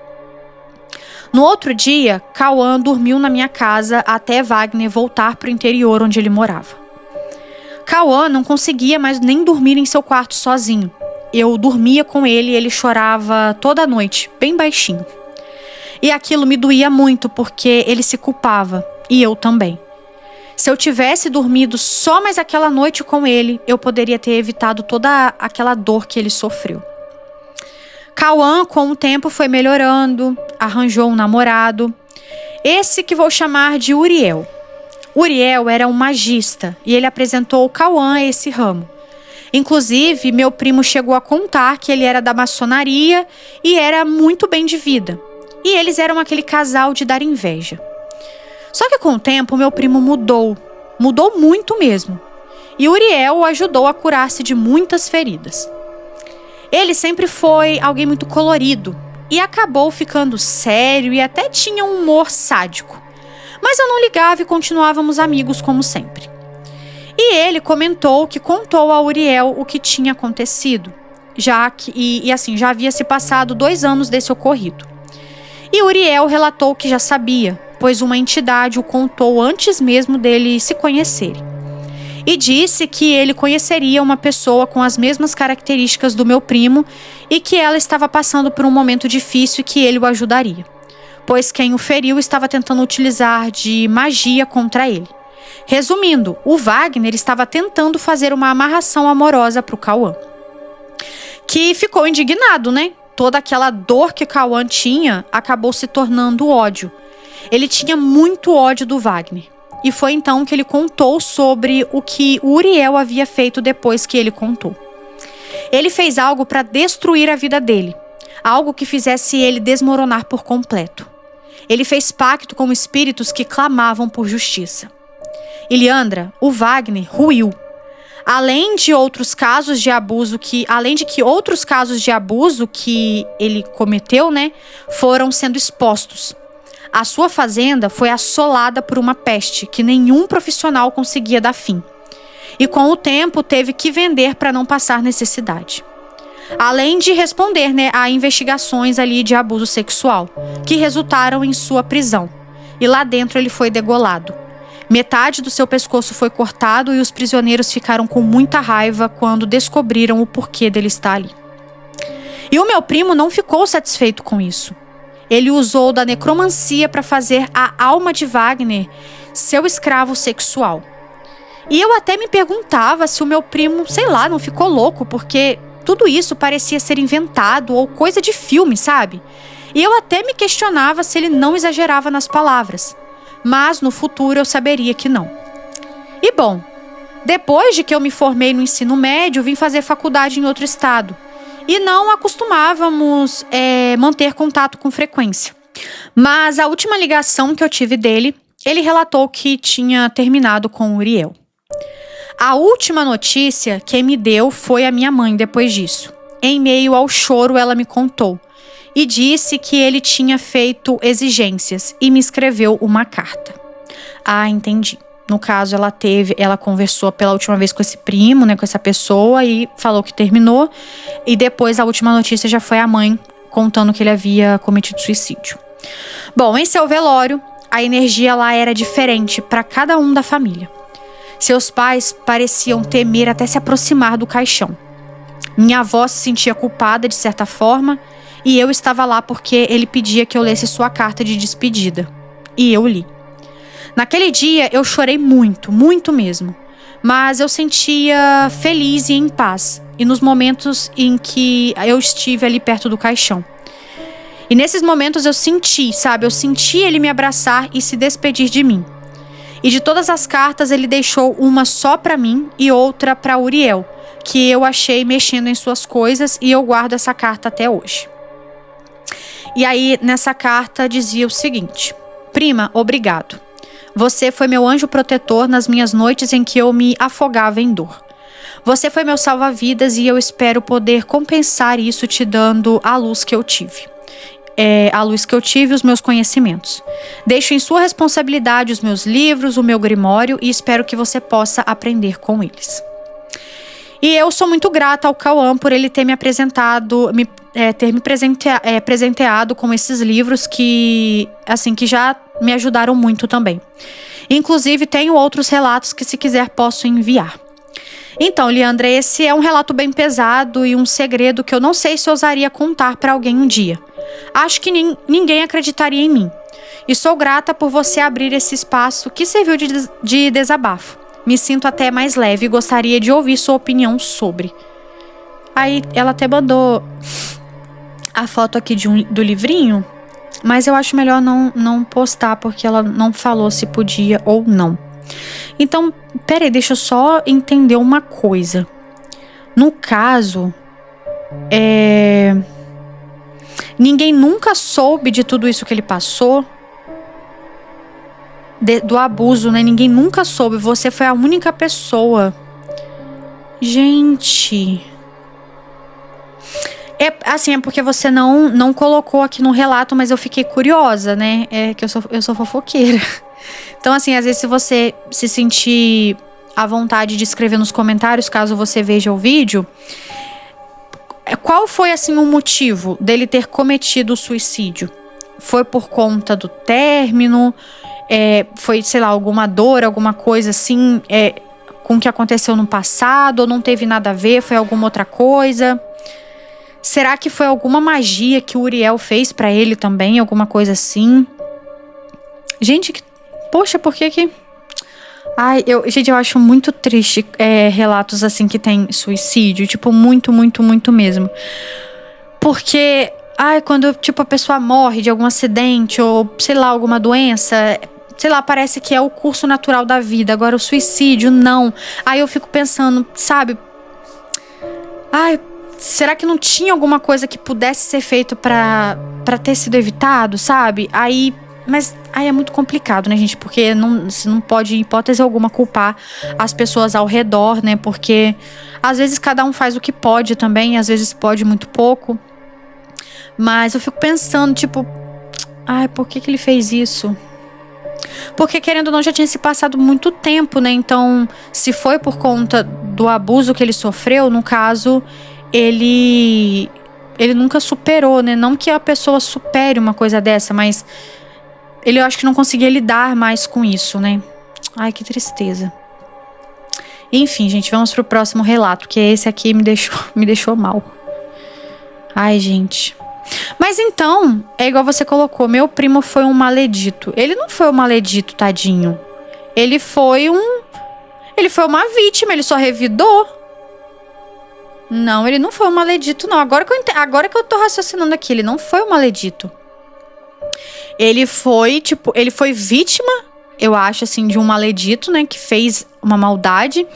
No outro dia, Cauã dormiu na minha casa até Wagner voltar para o interior onde ele morava. Cauã não conseguia mais nem dormir em seu quarto sozinho. Eu dormia com ele e ele chorava toda noite, bem baixinho. E aquilo me doía muito porque ele se culpava, e eu também. Se eu tivesse dormido só mais aquela noite com ele, eu poderia ter evitado toda aquela dor que ele sofreu. Cauã, com o tempo, foi melhorando, arranjou um namorado. Esse que vou chamar de Uriel. Uriel era um magista e ele apresentou o Cauã a esse ramo. Inclusive, meu primo chegou a contar que ele era da maçonaria e era muito bem de vida. E eles eram aquele casal de dar inveja. Só que com o tempo, meu primo mudou muito mesmo. E Uriel o ajudou a curar-se de muitas feridas. Ele sempre foi alguém muito colorido e acabou ficando sério e até tinha um humor sádico. Mas eu não ligava e continuávamos amigos como sempre. E ele comentou que contou a Uriel o que tinha acontecido, já havia se passado 2 anos desse ocorrido. E Uriel relatou que já sabia, pois uma entidade o contou antes mesmo deles se conhecerem. E disse que ele conheceria uma pessoa com as mesmas características do meu primo e que ela estava passando por um momento difícil e que ele o ajudaria, pois quem o feriu estava tentando utilizar de magia contra ele. Resumindo, o Wagner estava tentando fazer uma amarração amorosa para o Cauã, que ficou indignado, né? Toda aquela dor que Cauã tinha acabou se tornando ódio. Ele tinha muito ódio do Wagner. E foi então que ele contou sobre o que o Uriel havia feito depois que ele contou. Ele fez algo para destruir a vida dele. Algo que fizesse ele desmoronar por completo. Ele fez pacto com espíritos que clamavam por justiça. E Leandra, o Wagner ruiu. Além de que outros casos de abuso que ele cometeu, né, foram sendo expostos. A sua fazenda foi assolada por uma peste que nenhum profissional conseguia dar fim. E com o tempo teve que vender para não passar necessidade. Além de responder, né, a investigações ali de abuso sexual, que resultaram em sua prisão. E lá dentro ele foi degolado. Metade do seu pescoço foi cortado e os prisioneiros ficaram com muita raiva quando descobriram o porquê dele estar ali. E o meu primo não ficou satisfeito com isso. Ele usou da necromancia para fazer a alma de Wagner seu escravo sexual. E eu até me perguntava se o meu primo, não ficou louco, porque tudo isso parecia ser inventado ou coisa de filme, sabe? E eu até me questionava se ele não exagerava nas palavras. Mas no futuro eu saberia que não. E bom, depois de que eu me formei no ensino médio, vim fazer faculdade em outro estado. E não acostumávamos manter contato com frequência. Mas a última ligação que eu tive dele, ele relatou que tinha terminado com o Uriel. A última notícia que me deu foi a minha mãe depois disso. Em meio ao choro, ela me contou. E disse que ele tinha feito exigências e me escreveu uma carta. Ah, entendi. No caso, ela conversou pela última vez com esse primo, né, com essa pessoa, e falou que terminou. E depois a última notícia já foi a mãe contando que ele havia cometido suicídio. Bom, em seu velório, a energia lá era diferente para cada um da família. Seus pais pareciam temer até se aproximar do caixão. Minha avó se sentia culpada de certa forma, e eu estava lá porque ele pedia que eu lesse sua carta de despedida. E eu li. Naquele dia eu chorei muito, muito mesmo. Mas eu sentia feliz e em paz. E nos momentos em que eu estive ali perto do caixão. E nesses momentos eu senti ele me abraçar e se despedir de mim. E de todas as cartas ele deixou uma só para mim e outra para Uriel, que eu achei mexendo em suas coisas, e eu guardo essa carta até hoje. E aí, nessa carta, dizia o seguinte: Prima, obrigado. Você foi meu anjo protetor nas minhas noites em que eu me afogava em dor. Você foi meu salva-vidas e eu espero poder compensar isso te dando a luz que eu tive. A luz que eu tive e os meus conhecimentos. Deixo em sua responsabilidade os meus livros, o meu grimório, e espero que você possa aprender com eles. E eu sou muito grata ao Cauã por ele ter me presenteado com esses livros que já me ajudaram muito também. Inclusive, tenho outros relatos que, se quiser, posso enviar. Então, Liandra, esse é um relato bem pesado e um segredo que eu não sei se ousaria contar para alguém um dia. Acho que ninguém acreditaria em mim. E sou grata por você abrir esse espaço que serviu de desabafo. Me sinto até mais leve e gostaria de ouvir sua opinião sobre. Aí ela até mandou a foto aqui do livrinho, mas eu acho melhor não postar porque ela não falou se podia ou não. Então, peraí, deixa eu só entender uma coisa. No caso, ninguém nunca soube de tudo isso que ele passou, do abuso, né? Ninguém nunca soube. Você foi a única pessoa. Gente, é porque você não colocou aqui no relato, mas eu fiquei curiosa, né? É que eu sou fofoqueira. Então, assim, às vezes se você se sentir à vontade de escrever nos comentários, caso você veja o vídeo, qual foi, assim, o motivo dele ter cometido o suicídio? Foi por conta do término? Foi, sei lá, alguma dor, alguma coisa assim, com o que aconteceu no passado? Ou não teve nada a ver? Foi alguma outra coisa? Será que foi alguma magia que o Uriel fez pra ele também? Alguma coisa assim? Gente, poxa, por que... Ai, gente, eu acho muito triste relatos assim que tem suicídio. Tipo, muito, muito, muito mesmo. Porque, quando, tipo, a pessoa morre de algum acidente ou, sei lá, alguma doença, sei lá, parece que é o curso natural da vida. Agora, o suicídio, não. Aí eu fico pensando, sabe? Será que não tinha alguma coisa que pudesse ser feito pra ter sido evitado, sabe? Mas aí é muito complicado, né, gente? Porque você não pode, em hipótese alguma, culpar as pessoas ao redor, né? Porque às vezes cada um faz o que pode também, às vezes pode muito pouco. Mas eu fico pensando, tipo, por que ele fez isso? Porque, querendo ou não, já tinha se passado muito tempo, né? Então, se foi por conta do abuso que ele sofreu, no caso, ele nunca superou, né? Não que a pessoa supere uma coisa dessa, mas eu acho que não conseguia lidar mais com isso, né? Ai, que tristeza. Enfim, gente, vamos pro próximo relato, que esse aqui me deixou mal. Ai, gente. Mas então, é igual você colocou, meu primo foi um maledito. Ele não foi um maledito, tadinho. Ele foi uma vítima, ele só revidou. Não, ele não foi um maledito, não. Agora que eu tô raciocinando aqui, ele não foi um maledito. Ele foi vítima, eu acho, assim, de um maledito, né, que fez uma maldade.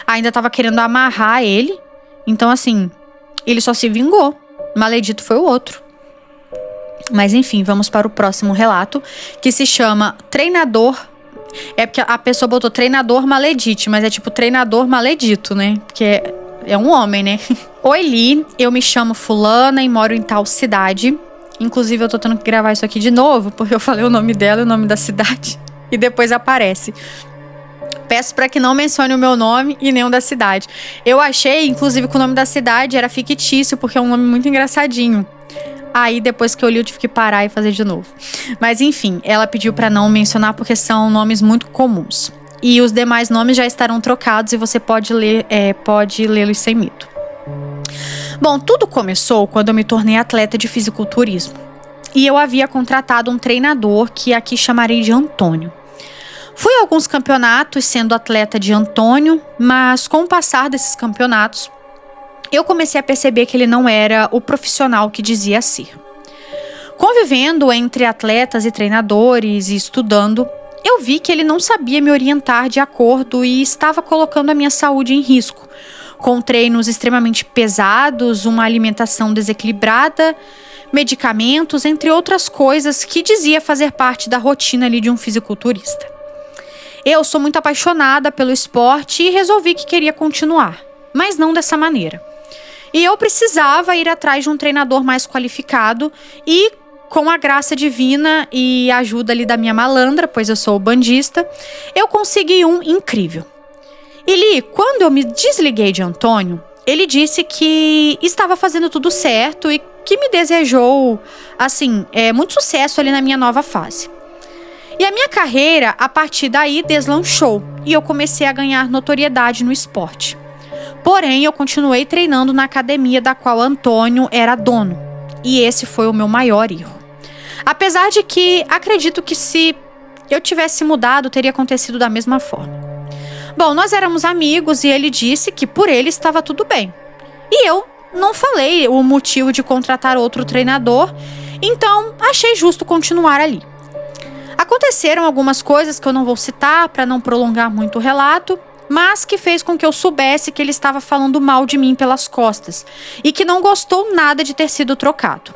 Ainda tava querendo amarrar ele. Então, assim, ele só se vingou. O maledito foi o outro. Mas, enfim, vamos para o próximo relato, que se chama Treinador. É porque a pessoa botou treinador maledite, mas é tipo treinador maledito, né? Porque é um homem, né? Oi, Li, eu me chamo fulana e moro em tal cidade. Inclusive, eu tô tendo que gravar isso aqui de novo, porque eu falei o nome dela e o nome da cidade. E depois aparece. Peço pra que não mencione o meu nome e nem o da cidade. Eu achei, inclusive, que o nome da cidade era fictício, porque é um nome muito engraçadinho. Aí, depois que eu li, eu tive que parar e fazer de novo. Mas, enfim, ela pediu pra não mencionar, porque são nomes muito comuns. E os demais nomes já estarão trocados e você pode lê-los sem medo. Bom, tudo começou quando eu me tornei atleta de fisiculturismo. E eu havia contratado um treinador que aqui chamarei de Antônio. Fui a alguns campeonatos sendo atleta de Antônio, mas com o passar desses campeonatos, eu comecei a perceber que ele não era o profissional que dizia ser. Convivendo entre atletas e treinadores e estudando, eu vi que ele não sabia me orientar de acordo e estava colocando a minha saúde em risco, com treinos extremamente pesados, uma alimentação desequilibrada, medicamentos, entre outras coisas que dizia fazer parte da rotina ali de um fisiculturista. Eu sou muito apaixonada pelo esporte e resolvi que queria continuar, mas não dessa maneira. E eu precisava ir atrás de um treinador mais qualificado e, com a graça divina e a ajuda ali da minha malandra, pois eu sou bandista, eu consegui um incrível. E Li, quando eu me desliguei de Antônio, ele disse que estava fazendo tudo certo e que me desejou, assim, muito sucesso ali na minha nova fase. E a minha carreira, a partir daí, deslanchou e eu comecei a ganhar notoriedade no esporte. Porém, eu continuei treinando na academia da qual Antônio era dono. E esse foi o meu maior erro. Apesar de que acredito que se eu tivesse mudado, teria acontecido da mesma forma. Bom, nós éramos amigos e ele disse que por ele estava tudo bem. E eu não falei o motivo de contratar outro treinador, então achei justo continuar ali. Aconteceram algumas coisas que eu não vou citar para não prolongar muito o relato, mas que fez com que eu soubesse que ele estava falando mal de mim pelas costas e que não gostou nada de ter sido trocado.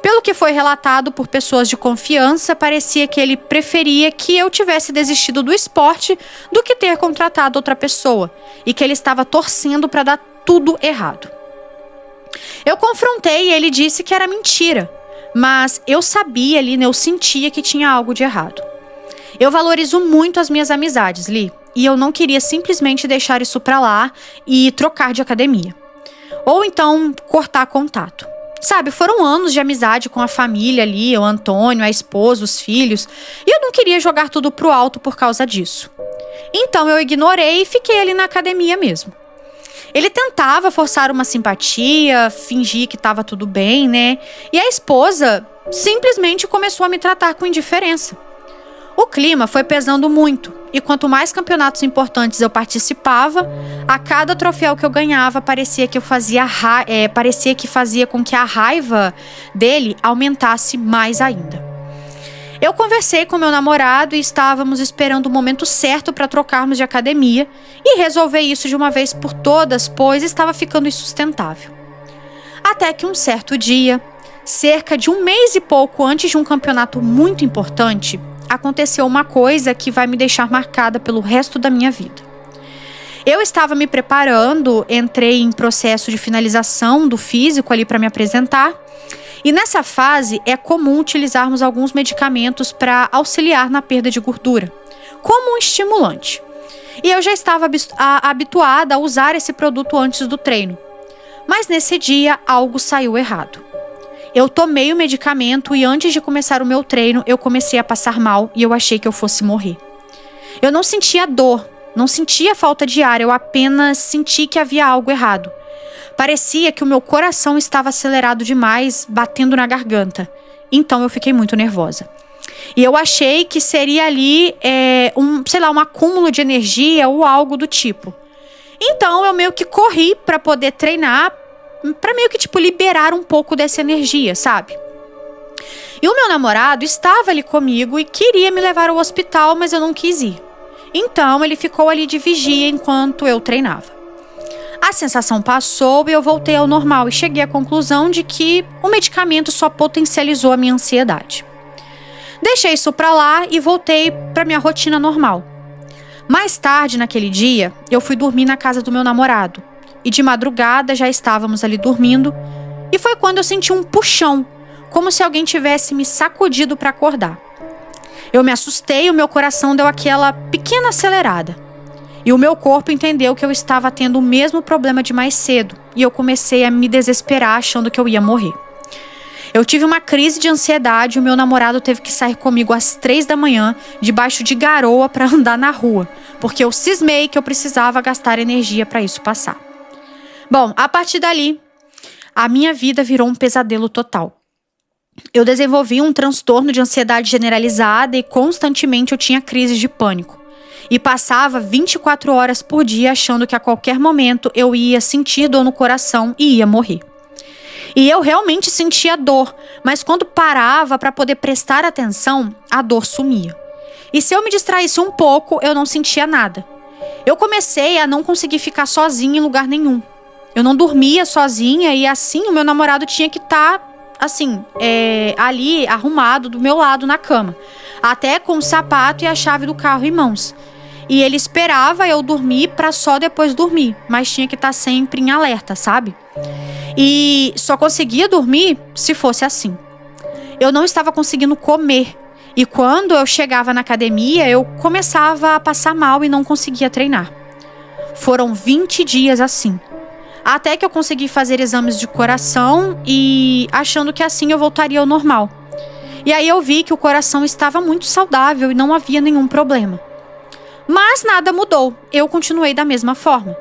Pelo que foi relatado por pessoas de confiança, parecia que ele preferia que eu tivesse desistido do esporte do que ter contratado outra pessoa e que ele estava torcendo para dar tudo errado. Eu confrontei e ele disse que era mentira, mas eu sabia ali, eu sentia que tinha algo de errado. Eu valorizo muito as minhas amizades, Li, e eu não queria simplesmente deixar isso pra lá e trocar de academia. Ou então cortar contato. Sabe, foram anos de amizade com a família ali, o Antônio, a esposa, os filhos, e eu não queria jogar tudo pro alto por causa disso. Então eu ignorei e fiquei ali na academia mesmo. Ele tentava forçar uma simpatia, fingir que estava tudo bem, né? E a esposa simplesmente começou a me tratar com indiferença. O clima foi pesando muito, e quanto mais campeonatos importantes eu participava, a cada troféu que eu ganhava parecia que fazia com que a raiva dele aumentasse mais ainda. Eu conversei com meu namorado e estávamos esperando o momento certo para trocarmos de academia e resolver isso de uma vez por todas, pois estava ficando insustentável. Até que um certo dia, cerca de um mês e pouco antes de um campeonato muito importante, aconteceu uma coisa que vai me deixar marcada pelo resto da minha vida. Eu estava me preparando, entrei em processo de finalização do físico ali para me apresentar, e nessa fase é comum utilizarmos alguns medicamentos para auxiliar na perda de gordura, como um estimulante. E eu já estava habituada a usar esse produto antes do treino. Mas nesse dia algo saiu errado. Eu tomei o medicamento e antes de começar o meu treino, eu comecei a passar mal e eu achei que eu fosse morrer. Eu não sentia dor, não sentia falta de ar, eu apenas senti que havia algo errado. Parecia que o meu coração estava acelerado demais, batendo na garganta. Então eu fiquei muito nervosa. E eu achei que seria ali um acúmulo de energia ou algo do tipo. Então eu meio que corri para poder treinar, para meio que liberar um pouco dessa energia, sabe? E o meu namorado estava ali comigo e queria me levar ao hospital, mas eu não quis ir. Então ele ficou ali de vigia enquanto eu treinava. A sensação passou e eu voltei ao normal e cheguei à conclusão de que o medicamento só potencializou a minha ansiedade. Deixei isso pra lá e voltei pra minha rotina normal. Mais tarde naquele dia, eu fui dormir na casa do meu namorado. E de madrugada já estávamos ali dormindo, e foi quando eu senti um puxão, como se alguém tivesse me sacudido para acordar. Eu me assustei e o meu coração deu aquela pequena acelerada. E o meu corpo entendeu que eu estava tendo o mesmo problema de mais cedo, e eu comecei a me desesperar achando que eu ia morrer. Eu tive uma crise de ansiedade e o meu namorado teve que sair comigo às 3 da manhã, debaixo de garoa para andar na rua, porque eu cismei que eu precisava gastar energia para isso passar. Bom, a partir dali, a minha vida virou um pesadelo total. Eu desenvolvi um transtorno de ansiedade generalizada e constantemente eu tinha crises de pânico. E passava 24 horas por dia achando que a qualquer momento eu ia sentir dor no coração e ia morrer. E eu realmente sentia dor, mas quando parava para poder prestar atenção, a dor sumia. E se eu me distraísse um pouco, eu não sentia nada. Eu comecei a não conseguir ficar sozinha em lugar nenhum. Eu não dormia sozinha e assim o meu namorado tinha que estar, ali arrumado do meu lado na cama. Até com o sapato e a chave do carro em mãos. E ele esperava eu dormir pra só depois dormir. Mas tinha que estar sempre em alerta, sabe? E só conseguia dormir se fosse assim. Eu não estava conseguindo comer. E quando eu chegava na academia, eu começava a passar mal e não conseguia treinar. Foram 20 dias assim. Até que eu consegui fazer exames de coração e achando que assim eu voltaria ao normal. E aí eu vi que o coração estava muito saudável e não havia nenhum problema. Mas nada mudou, eu continuei da mesma forma.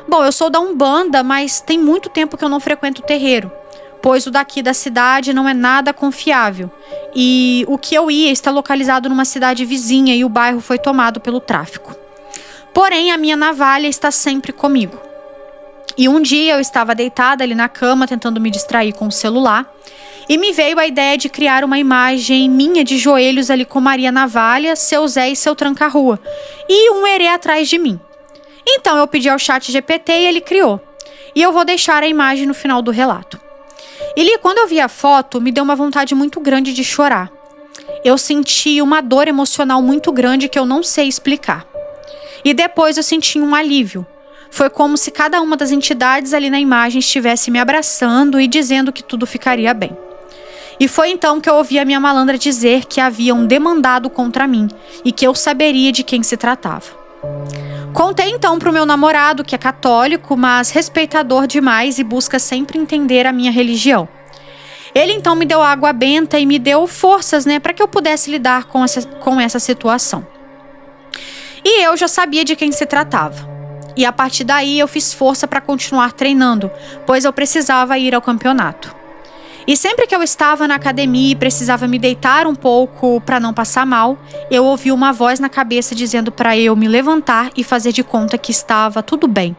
Bom, eu sou da Umbanda, mas tem muito tempo que eu não frequento o terreiro, pois o daqui da cidade não é nada confiável. E o que eu ia está localizado numa cidade vizinha e o bairro foi tomado pelo tráfico. Porém, a minha navalha está sempre comigo. E um dia eu estava deitada ali na cama, tentando me distrair com o celular, e me veio a ideia de criar uma imagem minha de joelhos ali com Maria Navalha, seu Zé e seu tranca-rua, e um herê atrás de mim. Então eu pedi ao ChatGPT e ele criou. E eu vou deixar a imagem no final do relato. E quando eu vi a foto, me deu uma vontade muito grande de chorar. Eu senti uma dor emocional muito grande que eu não sei explicar. E depois eu senti um alívio. Foi como se cada uma das entidades ali na imagem estivesse me abraçando e dizendo que tudo ficaria bem. E foi então que eu ouvi a minha malandra dizer que haviam demandado contra mim e que eu saberia de quem se tratava. Contei então para o meu namorado, que é católico, mas respeitador demais e busca sempre entender a minha religião. Ele então me deu água benta e me deu forças, para que eu pudesse lidar com essa situação. E eu já sabia de quem se tratava. E a partir daí eu fiz força para continuar treinando, pois eu precisava ir ao campeonato. E sempre que eu estava na academia e precisava me deitar um pouco para não passar mal, eu ouvi uma voz na cabeça dizendo para eu me levantar e fazer de conta que estava tudo bem,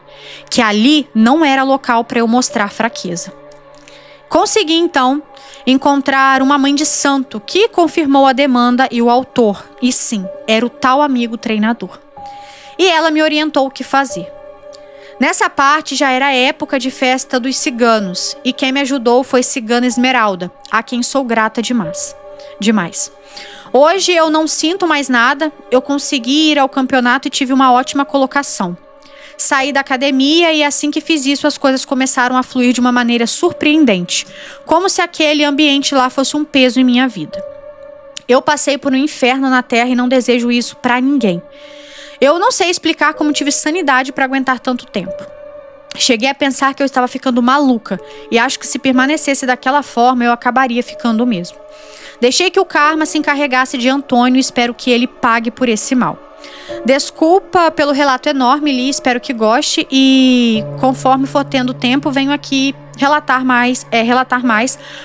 que ali não era local para eu mostrar fraqueza. Consegui então encontrar uma mãe de santo que confirmou a demanda e o autor, e sim, era o tal amigo treinador. E ela me orientou o que fazer. Nessa parte já era a época de festa dos ciganos, e quem me ajudou foi Cigana Esmeralda, a quem sou grata demais. Hoje eu não sinto mais nada, eu consegui ir ao campeonato e tive uma ótima colocação. Saí da academia e assim que fiz isso as coisas começaram a fluir de uma maneira surpreendente, como se aquele ambiente lá fosse um peso em minha vida. Eu passei por um inferno na Terra e não desejo isso pra ninguém. Eu não sei explicar como tive sanidade para aguentar tanto tempo. Cheguei a pensar que eu estava ficando maluca e acho que se permanecesse daquela forma eu acabaria ficando mesmo. Deixei que o karma se encarregasse de Antônio e espero que ele pague por esse mal. Desculpa pelo relato enorme, Li, espero que goste e conforme for tendo tempo venho aqui relatar mais,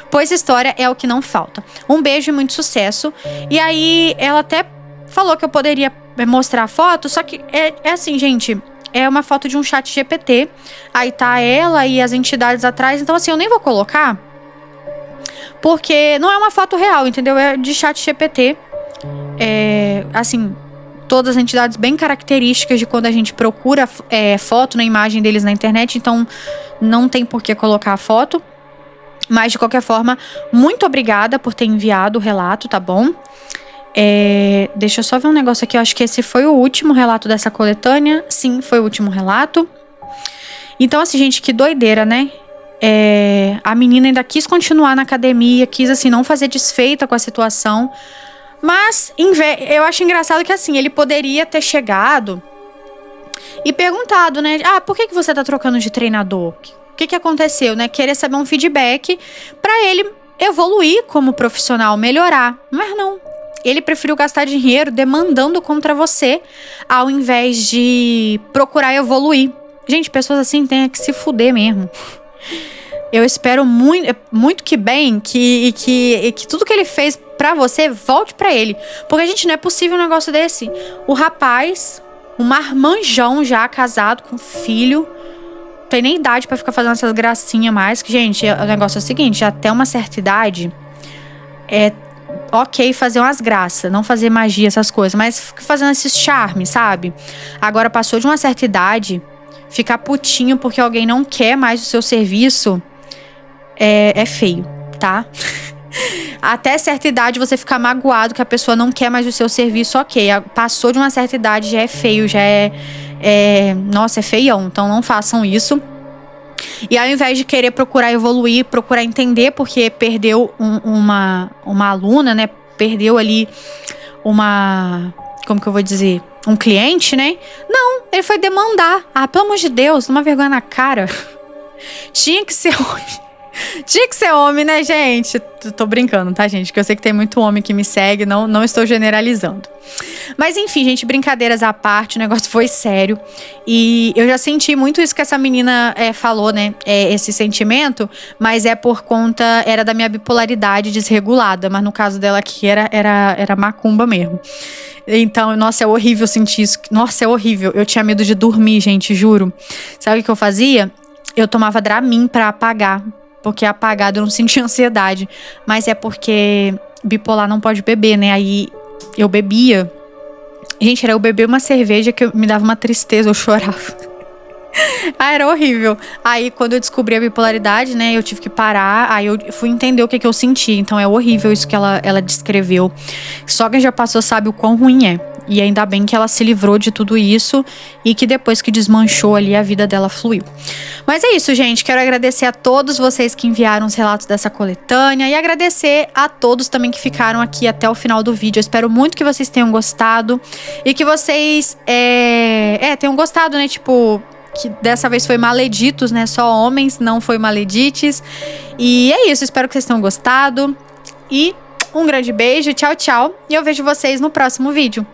pois história é o que não falta. Um beijo e muito sucesso. E aí ela até falou que eu poderia mostrar a foto, só que é assim, gente, é uma foto de um ChatGPT, aí tá ela e as entidades atrás, então assim, eu nem vou colocar, porque não é uma foto real, entendeu? É de ChatGPT, assim, todas as entidades bem características de quando a gente procura foto na imagem deles na internet, então não tem por que colocar a foto, mas de qualquer forma, muito obrigada por ter enviado o relato, tá bom? Deixa eu só ver um negócio aqui. Eu acho que esse foi o último relato dessa coletânea. Sim, foi o último relato. Então, assim, gente, que doideira, né? A menina ainda quis continuar na academia, quis, assim, não fazer desfeita com a situação. Mas, eu acho engraçado que, assim, ele poderia ter chegado e perguntado, né? Ah, por que você tá trocando de treinador? O que aconteceu, né? Querer saber um feedback pra ele evoluir como profissional, melhorar. Mas não. Ele preferiu gastar dinheiro demandando contra você ao invés de procurar evoluir. Gente, pessoas assim têm que se fuder mesmo. Eu espero muito que bem que tudo que ele fez pra você volte pra ele. Porque, gente, não é possível um negócio desse. O rapaz, um marmanjão já casado com filho, não tem nem idade pra ficar fazendo essas gracinhas mais. Que, gente, o negócio é o seguinte, até uma certa idade ok fazer umas graças, não fazer magia, essas coisas, mas fazendo esses charmes, sabe? Agora, passou de uma certa idade, ficar putinho porque alguém não quer mais o seu serviço é feio, tá? Até certa idade você ficar magoado que a pessoa não quer mais o seu serviço, ok. Passou de uma certa idade, já é feio, já nossa, é feião, então não façam isso. E ao invés de querer procurar evoluir, procurar entender porque perdeu uma aluna, né? Perdeu ali como que eu vou dizer? Um cliente, né? Não, ele foi demandar. Ah, pelo amor de Deus, uma vergonha na cara. Tinha que ser homem. Tinha que ser homem, né, gente? Tô brincando, tá, gente? Que eu sei que tem muito homem que me segue, não estou generalizando. Mas enfim, gente, brincadeiras à parte, o negócio foi sério. E eu já senti muito isso que essa menina falou, né? Esse sentimento, mas é por conta, era da minha bipolaridade desregulada. Mas no caso dela aqui era macumba mesmo. Então, nossa, é horrível sentir isso. Nossa, é horrível. Eu tinha medo de dormir, gente, juro. Sabe o que eu fazia? Eu tomava Dramin pra apagar. Porque apagado eu não sentia ansiedade. Mas é porque bipolar não pode beber, né? Aí eu bebia. Gente, era eu beber uma cerveja que me dava uma tristeza, eu chorava. Ah, era horrível. Aí, quando eu descobri a bipolaridade, né, eu tive que parar. Aí eu fui entender o que eu senti. Então, é horrível isso que ela descreveu. Só quem já passou sabe o quão ruim é. E ainda bem que ela se livrou de tudo isso e que depois que desmanchou ali, a vida dela fluiu. Mas é isso, gente. Quero agradecer a todos vocês que enviaram os relatos dessa coletânea e agradecer a todos também que ficaram aqui até o final do vídeo. Eu espero muito que vocês tenham gostado e que vocês tenham gostado, né? Tipo, que dessa vez foi maleditos, né? Só homens, não foi maledites. E é isso. Espero que vocês tenham gostado. E um grande beijo. Tchau, tchau. E eu vejo vocês no próximo vídeo.